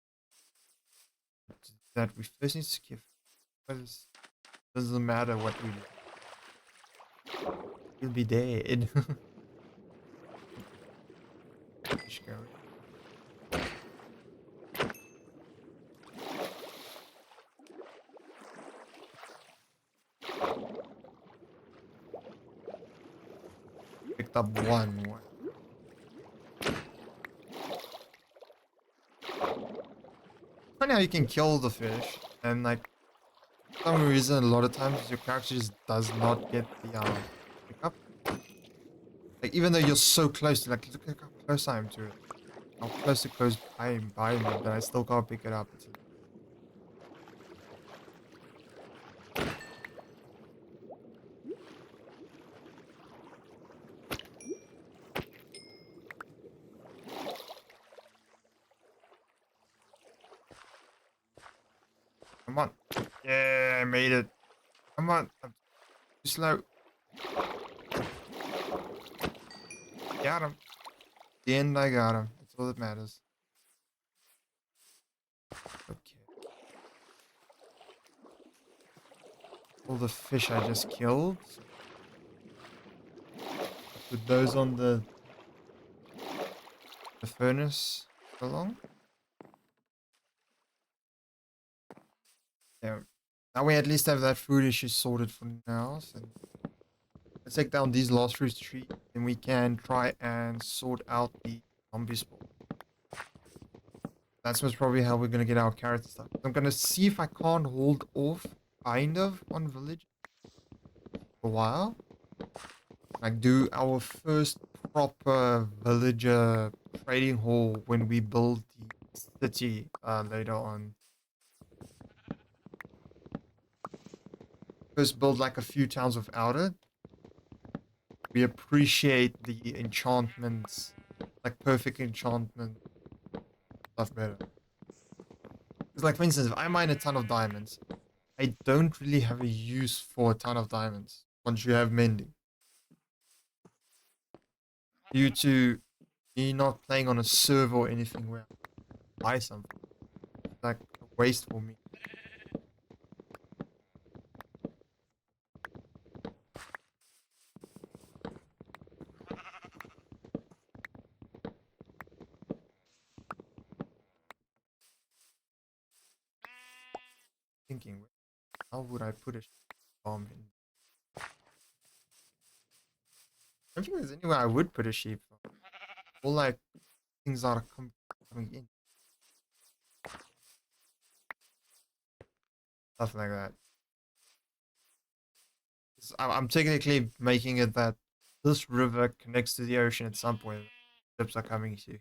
That we first need to give. Doesn't matter what we do. You'll be dead. Fish going. Picked up one. Funny how you can kill the fish and like for some reason a lot of times your character just does not get the pickup. Like even though you're so close to like look how close I am to it. How close it goes by me, but I still can't pick it up. Come on. Yeah, I made it. Come on. I'm too slow. Got him. The end I got him. That's all that matters. Okay. All the fish I just killed. Put those on the furnace along. Yeah. Now we at least have that food issue sorted for now. So let's take down these last fruit trees and we can try and sort out the zombie spawn. That's most probably how we're gonna get our carrot stuff. I'm gonna see if I can't hold off kind of on village for a while. Like do our first proper villager trading hall when we build the city later on. First build like a few towns without it. We appreciate the enchantments, like perfect enchantment stuff better. Because like for instance, if I mine a ton of diamonds, I don't really have a use for a ton of diamonds once you have mending. Due to me not playing on a server or anything where I buy something. It's like a waste for me. Thinking, how would I put a farm in? I don't think there's anywhere I would put a sheep farm. All like things that are coming in. Stuff like that. I'm technically making it that this river connects to the ocean at some point. Ships are coming to.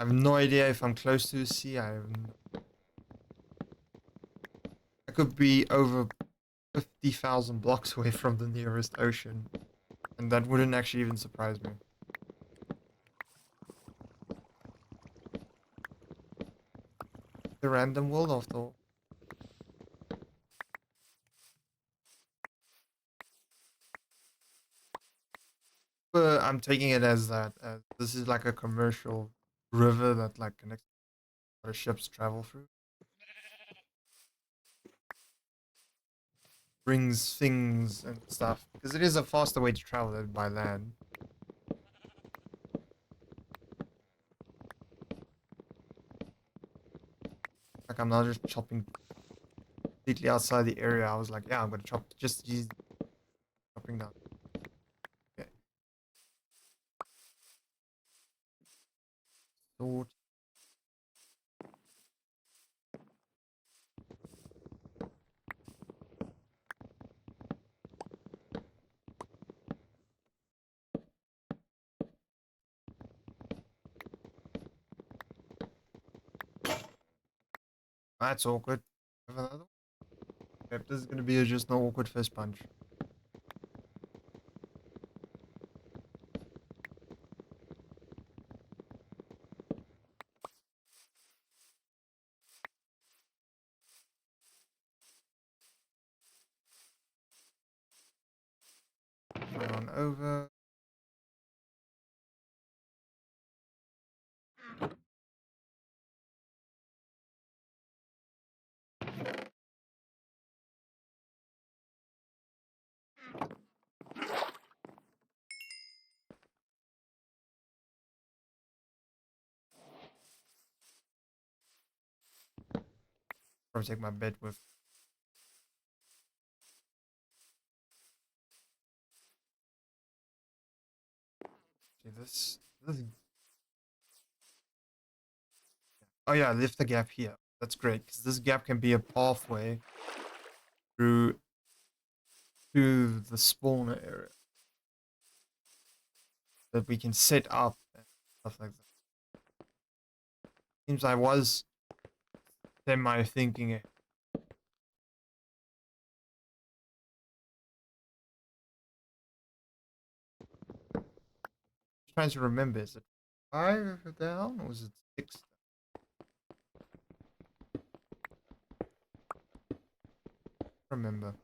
I have no idea if I'm close to the sea. I could be over 50,000 blocks away from the nearest ocean, and that wouldn't actually even surprise me. The random world after all. But I'm taking it as that this is like a commercial river that like connects where ships travel through. Brings things and stuff because it is a faster way to travel than by land. Like I'm not just chopping completely outside the area. I was like, yeah, I'm gonna chop just use chopping down. Okay. Sword. That's awkward. Have another one? Yep, this is gonna be just an awkward fist punch. Going on over. Probably take my bed with. See this. This. Oh yeah, lift the gap here. That's great because this gap can be a pathway through to the spawner area that we can set up and stuff like that. Seems I was semi thinking it. Trying to remember, is it 5 down or was it 6? Remember.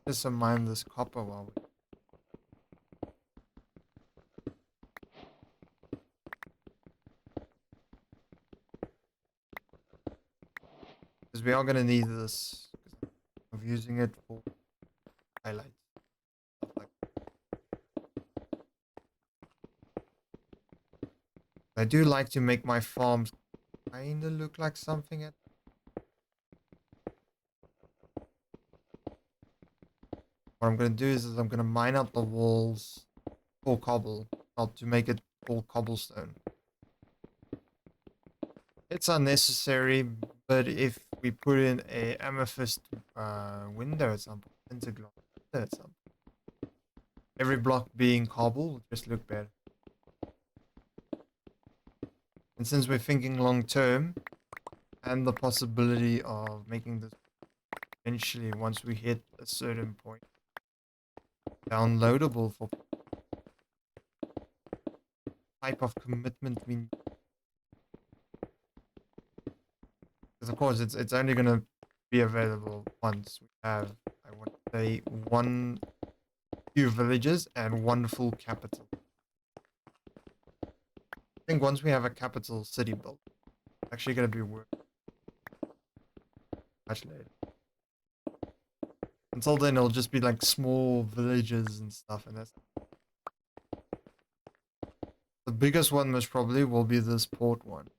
Just some mindless copper while we. Because we are going to need this. Because I'm using it for highlights. Stuff like I do like to make my farms kind of look like something. What I'm going to do is I'm going to mine out the walls for cobble, not to make it all cobblestone. It's unnecessary, but if we put in a amethyst window at some point, interglass window at some point, every block being cobble would just look better. And since we're thinking long term, and the possibility of making this eventually, once we hit a certain point, downloadable for type of commitment we need. Because of course it's only gonna be available once we have, I want to say, few villages and one full capital. I think once we have a capital city built, it's actually gonna be worth much later. Until then it'll just be like small villages and stuff, and that's the biggest one most probably will be this port one.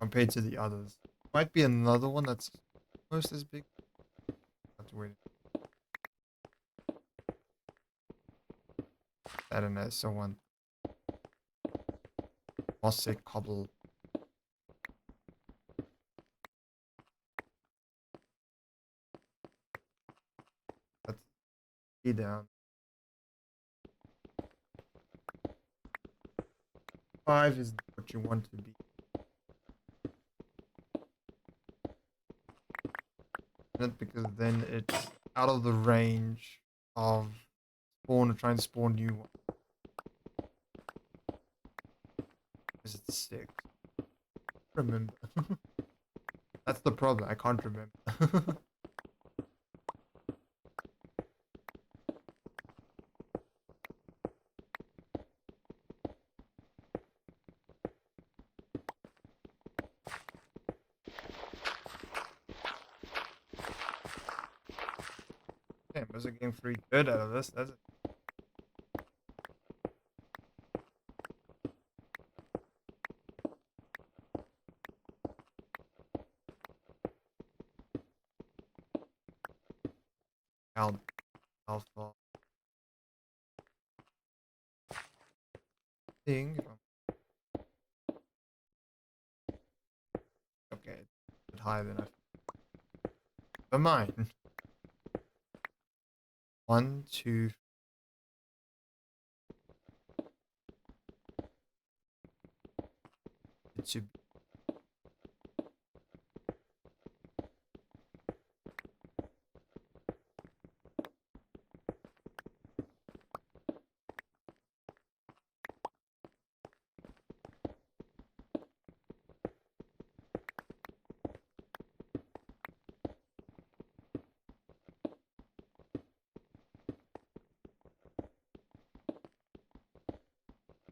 Compared to the others. Might be another one that's almost as big. Have to wait. I don't know, someone must say cobble. Let's be down. 5 is what you want to be. Because then it's out of the range of trying to spawn new ones. Because it's 6. Remember. That's the problem, I can't remember. Damn, was it getting free good out of this? That's it. Alpha thing. Okay, it's higher than I. But mine. 1, 2. It should be.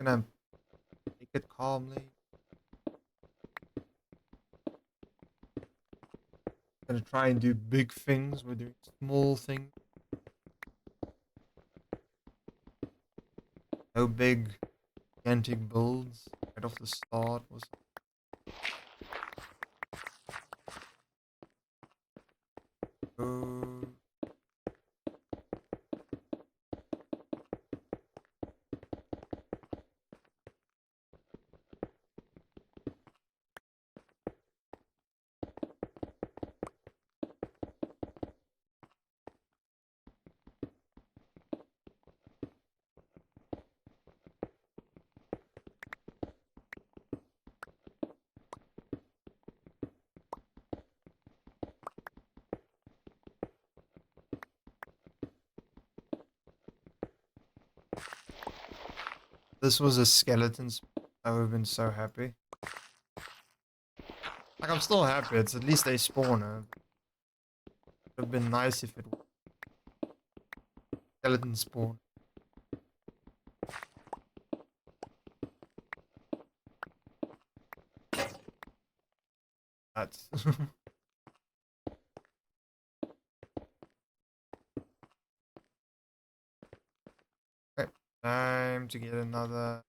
Gonna take it calmly. Gonna try and do big things. We're doing small things. No big, gigantic builds right off the start. Oh. This was a skeleton. I would have been so happy. Like, I'm still happy. It's at least a spawner. It would have been nice if it was skeleton spawn. That's okay. Time to get another.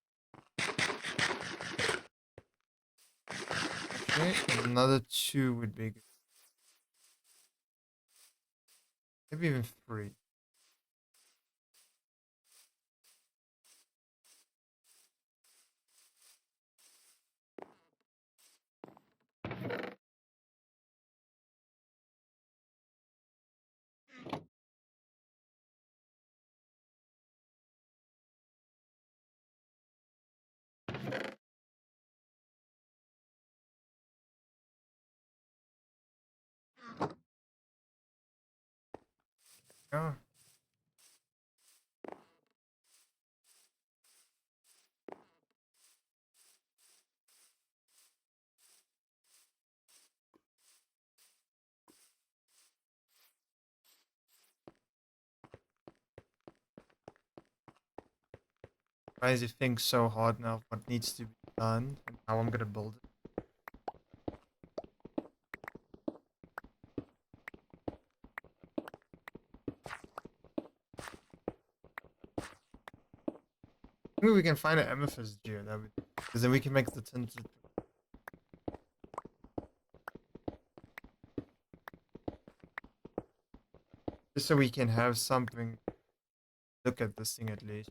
Actually, another two would be good. Maybe even three. Yeah. Why does it think so hard now of what needs to be done and how I'm gonna build it? Maybe we can find an amethyst geo that would, because then we can make the tinted. Just so we can have something. Look at this thing at least.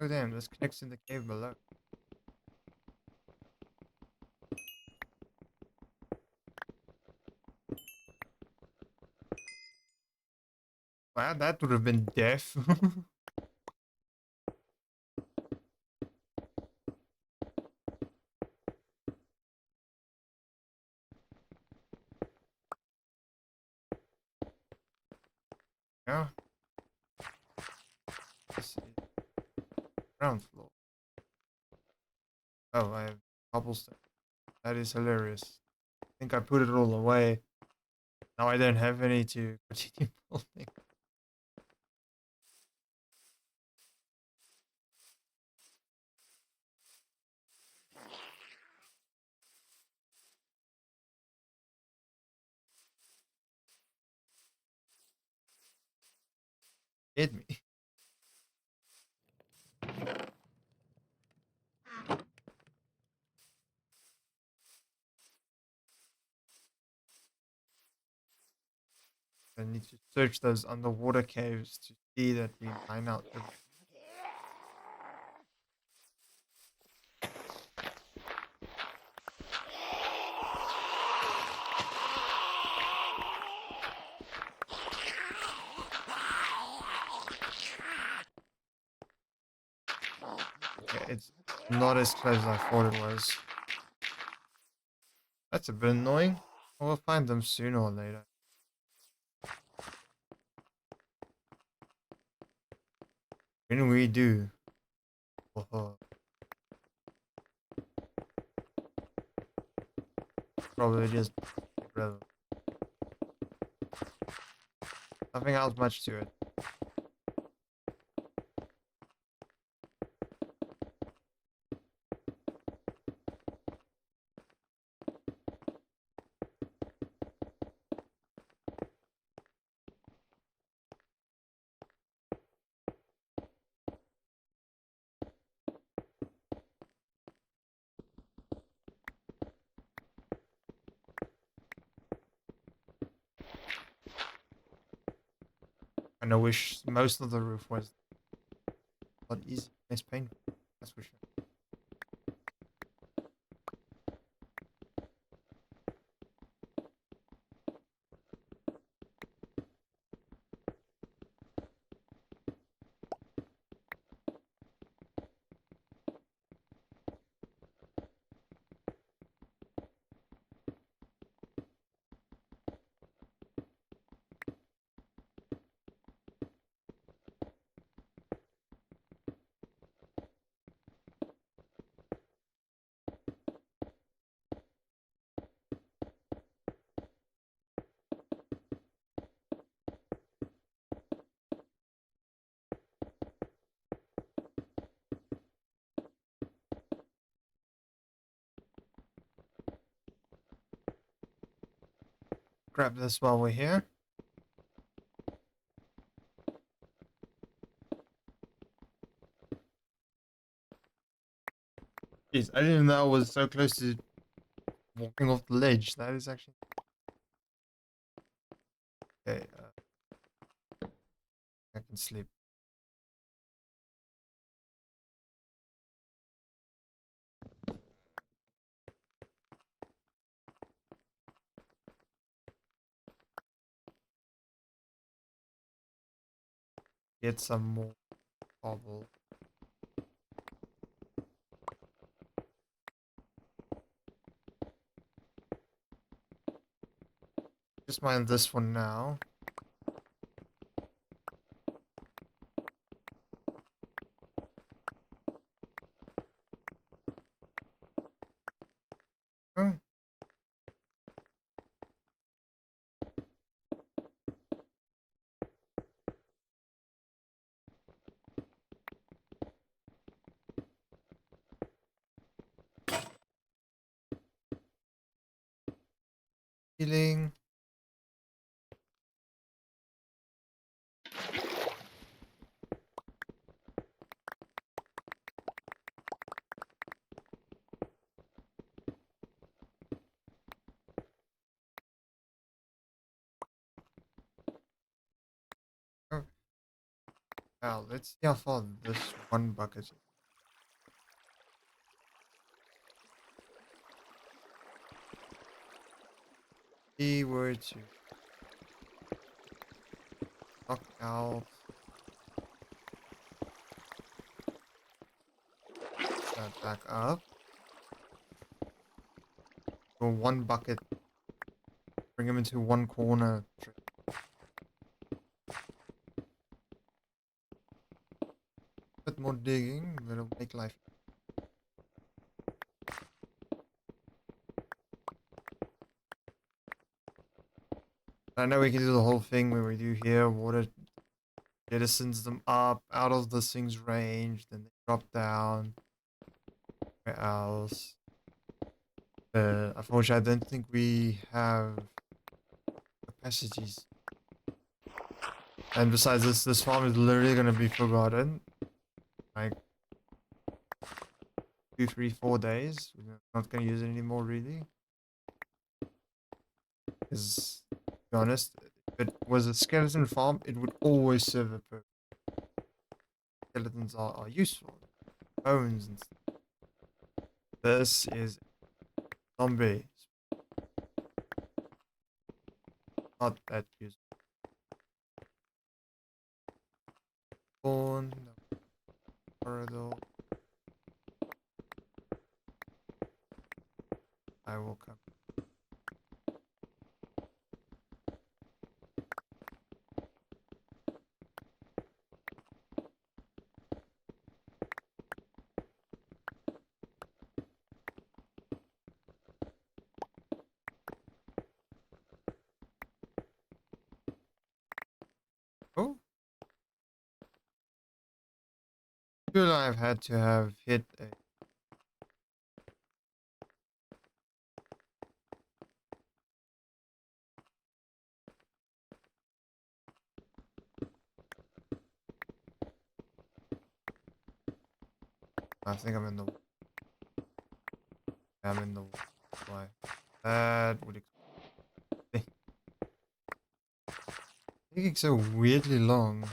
Oh damn, this connects in the cave below. Wow, that would have been death. Yeah. This is ground floor. Oh, I have cobblestone. That is hilarious. I think I put it all away. Now I don't have any to continue building. Hit me. I need to search those underwater caves to see that we mine out everything. Okay, it's not as close as I thought it was. That's a bit annoying. We'll find them sooner or later. When we do. Oh, probably just get rid of nothing else much to it. And I wish most of the roof was a lot easy. Less painful. That's for sure. grab this while we're here. Jeez, I didn't know I was so close to walking off the ledge. That is actually... Okay, I can sleep. Get some more cobble. Just mine this one now. Oh, healing. Oh, well, let's see how far this one bucket is. If we were to knock out that back up. Go one bucket, bring him into one corner. Bit more digging, but it'll make life. I know we can do the whole thing where we do here, water jettisons them up out of this thing's range, then they drop down. Where else? Unfortunately, I don't think we have capacities. And besides this farm is literally gonna be forgotten. Like 2, 3, 4 days. We're not gonna use it anymore really. Because to be honest, if it was a skeleton farm, it would always serve a purpose. Skeletons are useful. Bones and stuff. This is zombie. Not that useful. Spawn, no corridor. I will come. Oh, feel I've had to have hit a... I think I'm in the... I'm in the... Why? That would explain. Taking so weirdly long.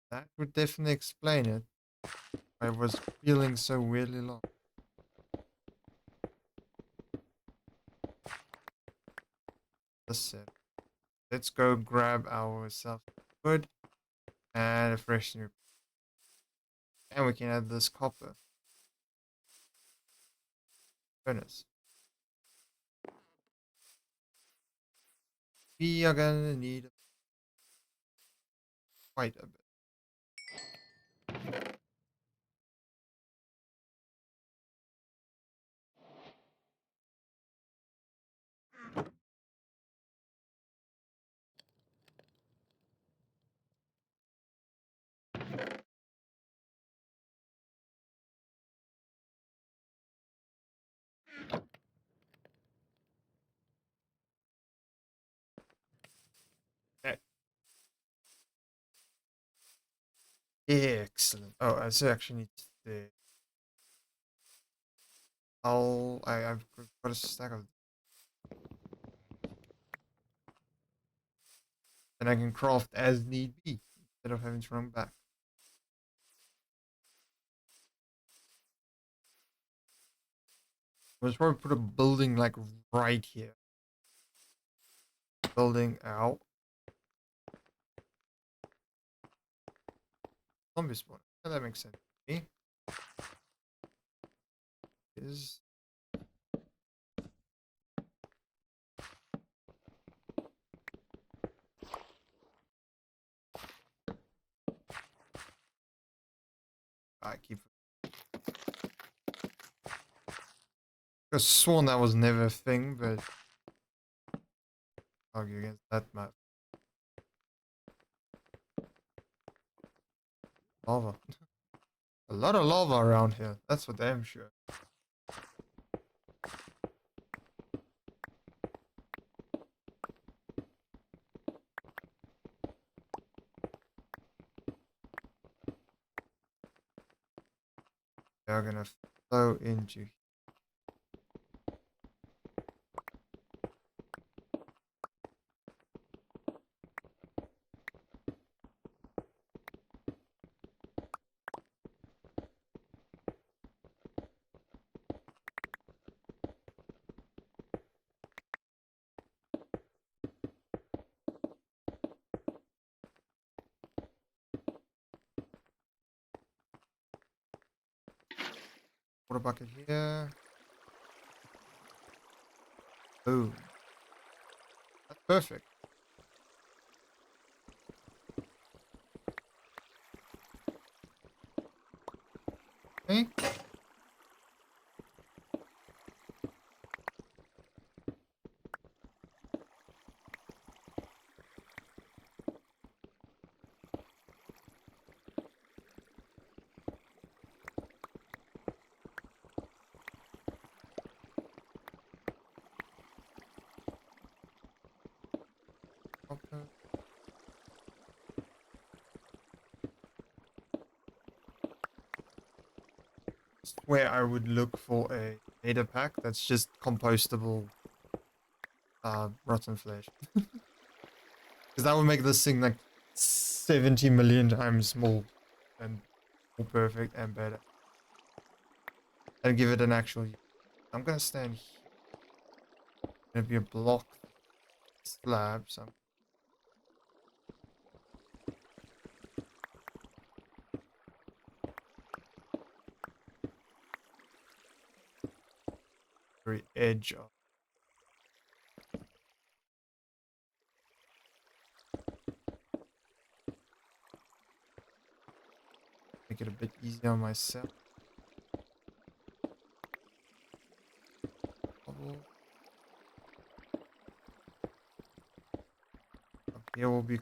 That would definitely explain it. I was feeling so weirdly long. That's it. Let's go grab ourselves wood and a fresh new... And we can add this copper furnace. We are gonna need quite a bit. Okay. Excellent. Oh, I still actually need the. I've got a stack of. And I can craft as need be instead of having to run back. Let's probably put a building like right here. Building out. Zombie spawn. Yeah, that makes sense to me. Is I keep. I sworn that was never a thing, but argue against that map. Lava. A lot of lava around here. That's for damn sure. They're gonna flow into. Water bucket here. Boom. That's perfect. Okay. Okay. Where I would look for a data pack that's just compostable rotten flesh. Because that would make this thing like 70 million times more and more perfect and better. And give it an actual use. I'm gonna stand here. Gonna be a block slab, so I'm very edge of. Make it a bit easier on myself. Bubble. Up here will be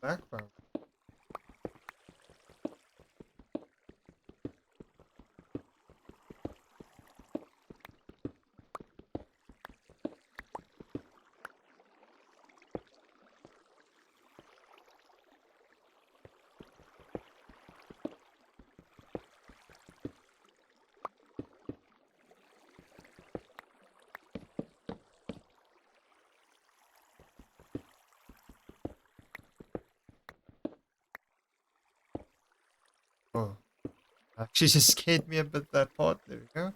background. Oh, actually just scared me a bit that part. There we go.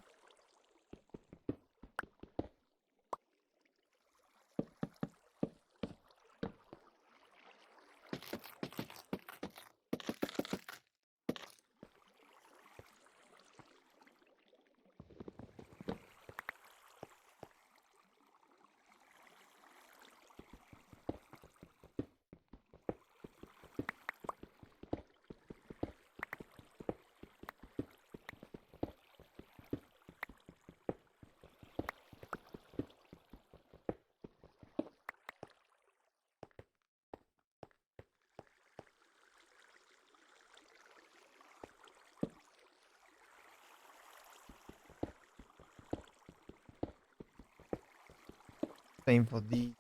paying for the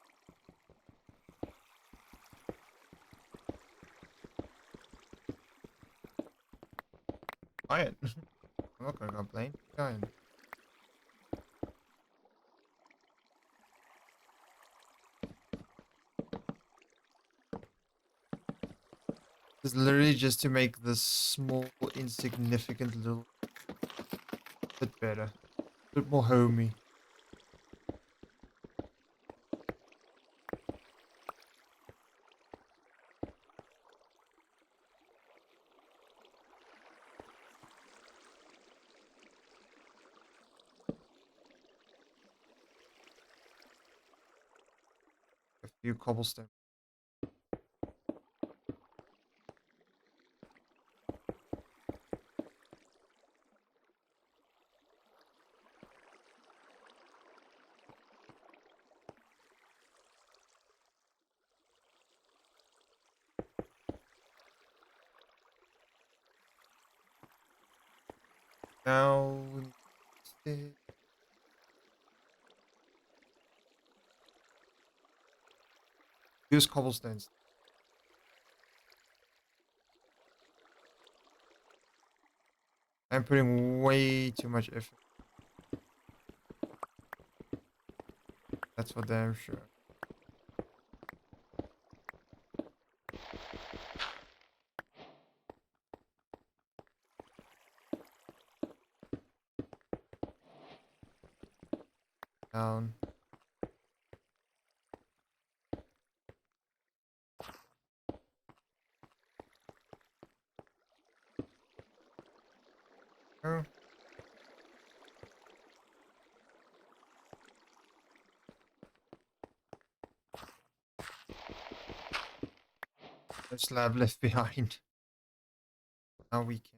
iron. I'm not gonna complain. Iron. It's literally just to make this small, insignificant little bit better, a bit more homey. A few cobblestone. Now, instead, use cobblestones. I'm putting way too much effort. That's for damn sure. Down. Oh, no slab left behind. Now we can.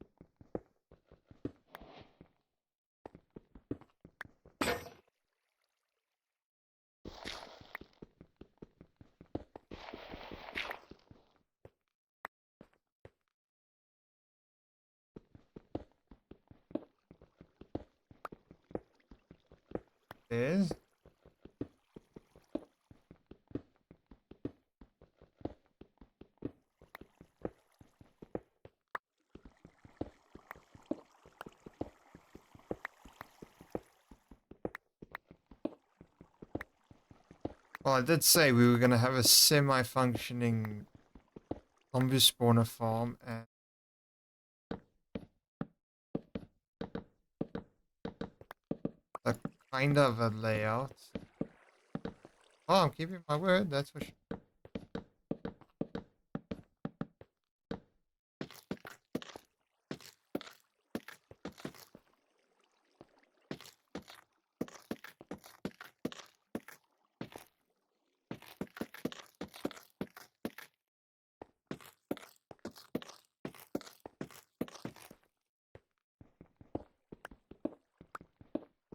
There's. Well, I did say we were gonna have a semi-functioning zombie spawner farm and a kind of a layout. Oh, I'm keeping my word, that's for sure.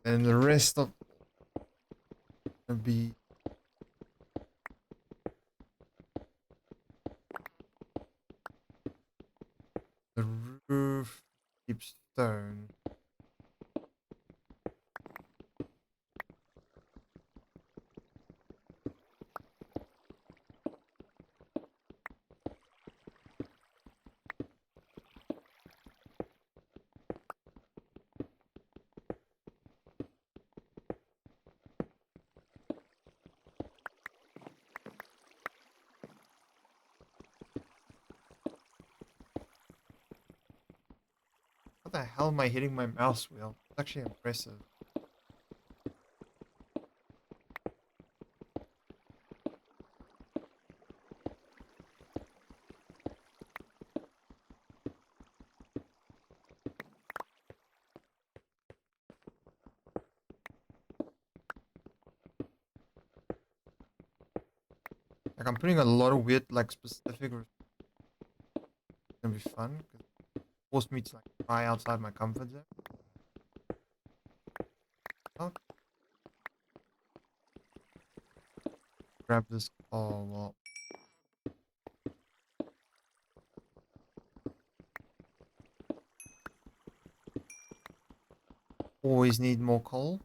And the rest of gonna be the roof, keep stone. How the hell am I hitting my mouse wheel? It's actually impressive. Like I'm putting a lot of weird, like specific. It's gonna be fun because it forced me to like try outside my comfort zone. I'll grab this. Oh well. Always need more coal.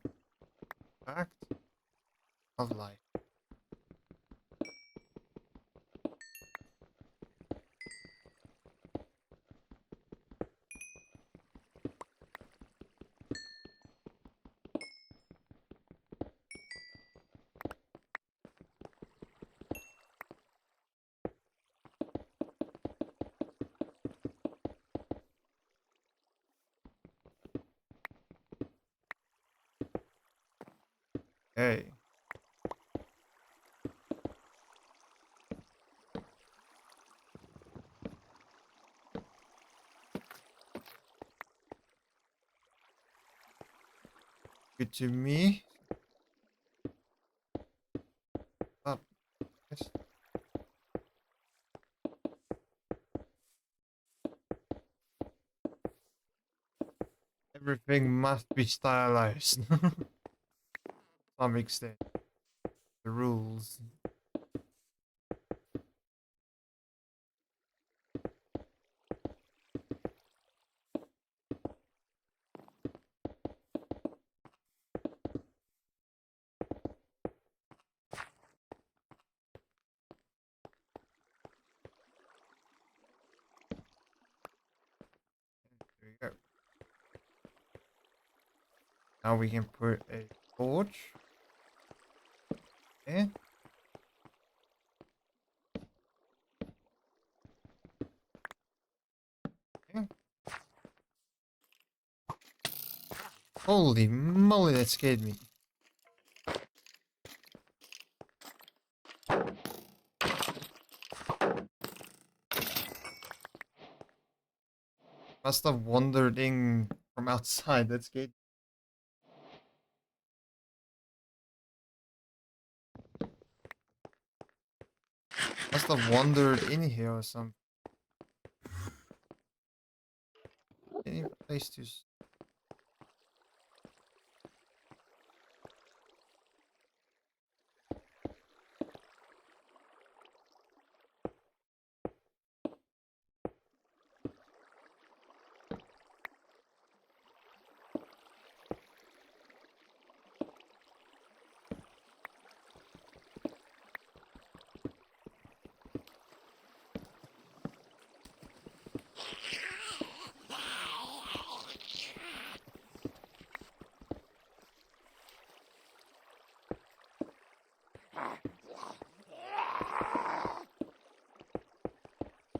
Fact of life. Okay. Good to me. Up. Yes. Everything must be stylized. To some extent. The rules. There we go. Now we can put a torch. There. Okay. Holy moly, that scared me. Must have wandered in from outside. That scared. Must have wandered in here or something. Any place to.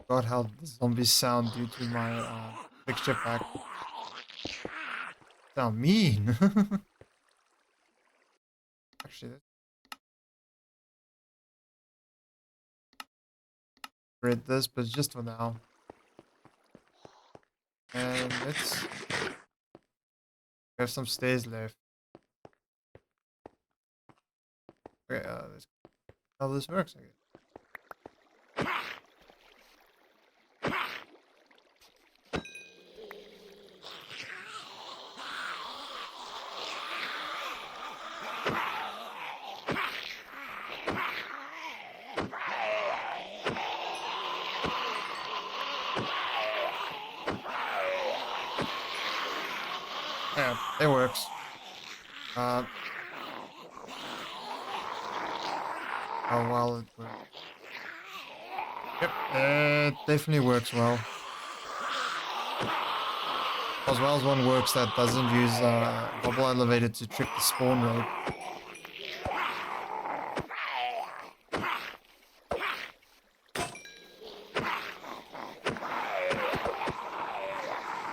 God, how the zombies sound due to my texture pack. Sound mean. Actually, let's read this, but just for now. And let's. We have some stairs left. Okay, let's see how this works, I guess. Yeah, it works. Uh, how well it works. Yep, it definitely works well. As well as one works that doesn't use bubble elevator to trick the spawn rate.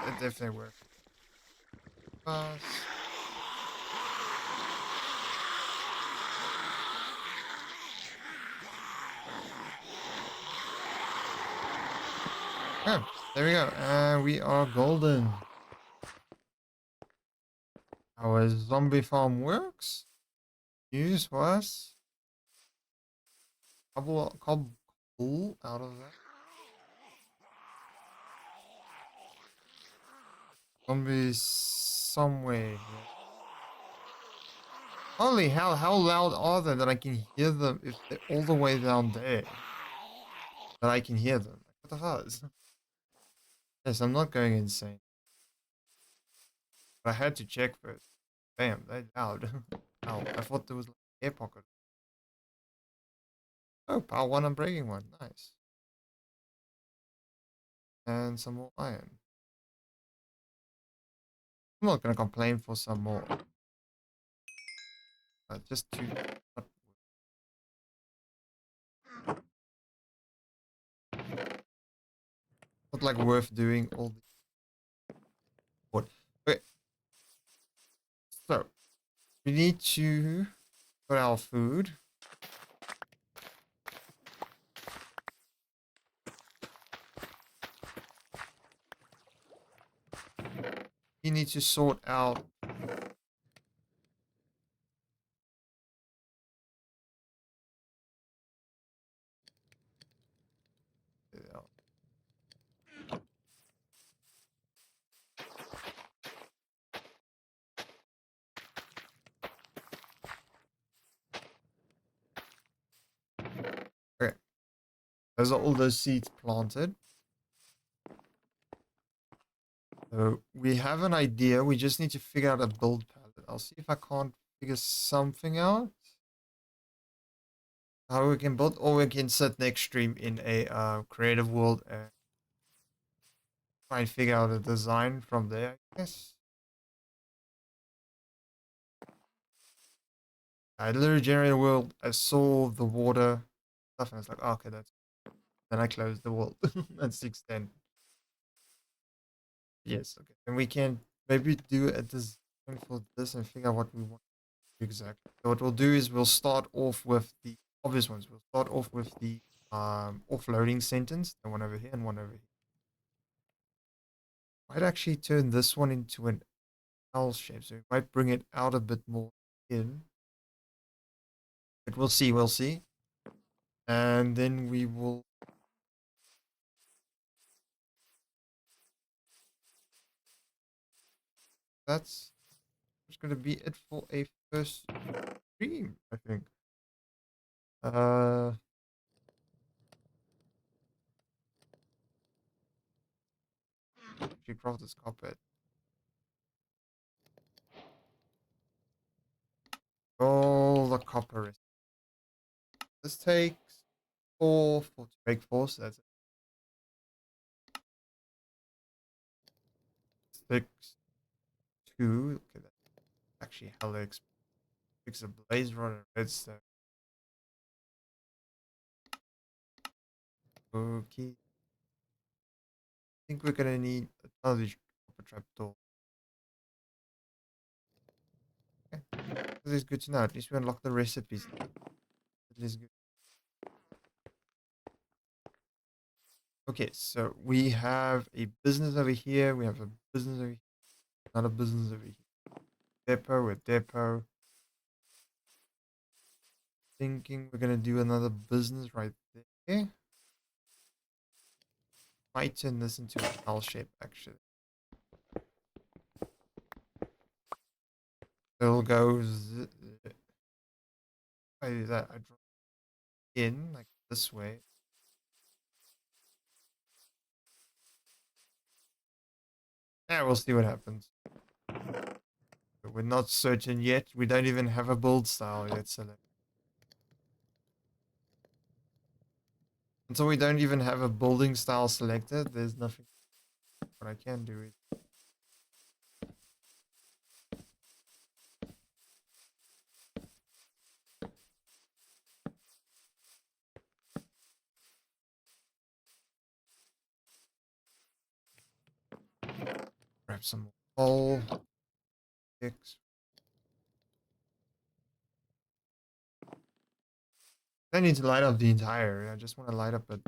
It definitely works. Oh, there we go. And we are golden. How a zombie farm works? Use was cobble out of that. Zombies somewhere here. Holy hell, how loud are they that I can hear them if they're all the way down there? That I can hear them. What the fuzz? Yes, I'm not going insane. But I had to check first. Damn, they're loud. Oh, I thought there was like an air pocket. Oh, power one, I'm breaking one. Nice. And some more iron. I'm not gonna complain for some more. Just to not like worth doing all the what. Okay, so we need to Got our food. We need to sort out. Okay, those are all those seeds planted. So we have an idea. We just need to figure out a build palette. I'll see if I can't figure something out. How we can build, or we can sit next stream in a creative world and try and figure out a design from there, I guess. I literally generated a world. I saw the water stuff and I was like, oh, okay, that's. Then I closed the world. That's the extent. Yes, okay. And we can maybe do a design for this and figure out what we want exactly. So what we'll do is we'll start off with the obvious ones. We'll start off with the offloading sentence, and one over here and one over here. Might actually turn this one into an L shape, so we might bring it out a bit more in. But we'll see, we'll see. And then we will. That's going to be it for a first stream, I think. She craft this carpet. All the copper is. This takes 4 to make 4, so that's 6, 2. Okay, that's actually hella expensive. Fix a blaze rod and redstone. Okay. I think we're gonna need another copper trapdoor. Okay. This is good to know. At least we unlock the recipes. It is good. Okay, so we have a business over here. We have a business over here. Not a business over here. Depot with depot. Thinking we're gonna do another business right there. Might turn this into an L shape actually. It'll go. I do that. I draw in like this way. Yeah, we'll see what happens. But we're not certain yet. We don't even have a build style yet selected. Until we don't even have a building style selected, there's nothing. What I can do is grab some more coal. Sticks. I don't need to light up the entire area. I just want to light up a.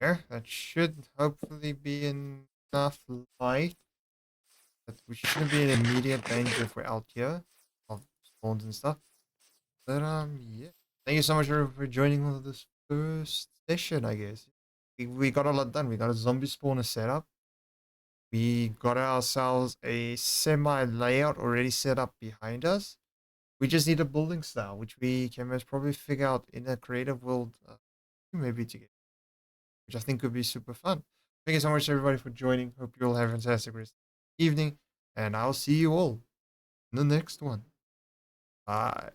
There. That should hopefully be enough light that we shouldn't be in immediate danger if we're out here of spawns and stuff. But yeah. Thank you so much for joining on this first session, I guess. We got a lot done. We got a zombie spawner set up. We got ourselves a semi layout already set up behind us. We just need a building style, which we can most probably figure out in a creative world, maybe together, which I think could be super fun. Thank you so much, everybody, for joining. Hope you all have a fantastic rest of the evening, and I'll see you all in the next one. Bye.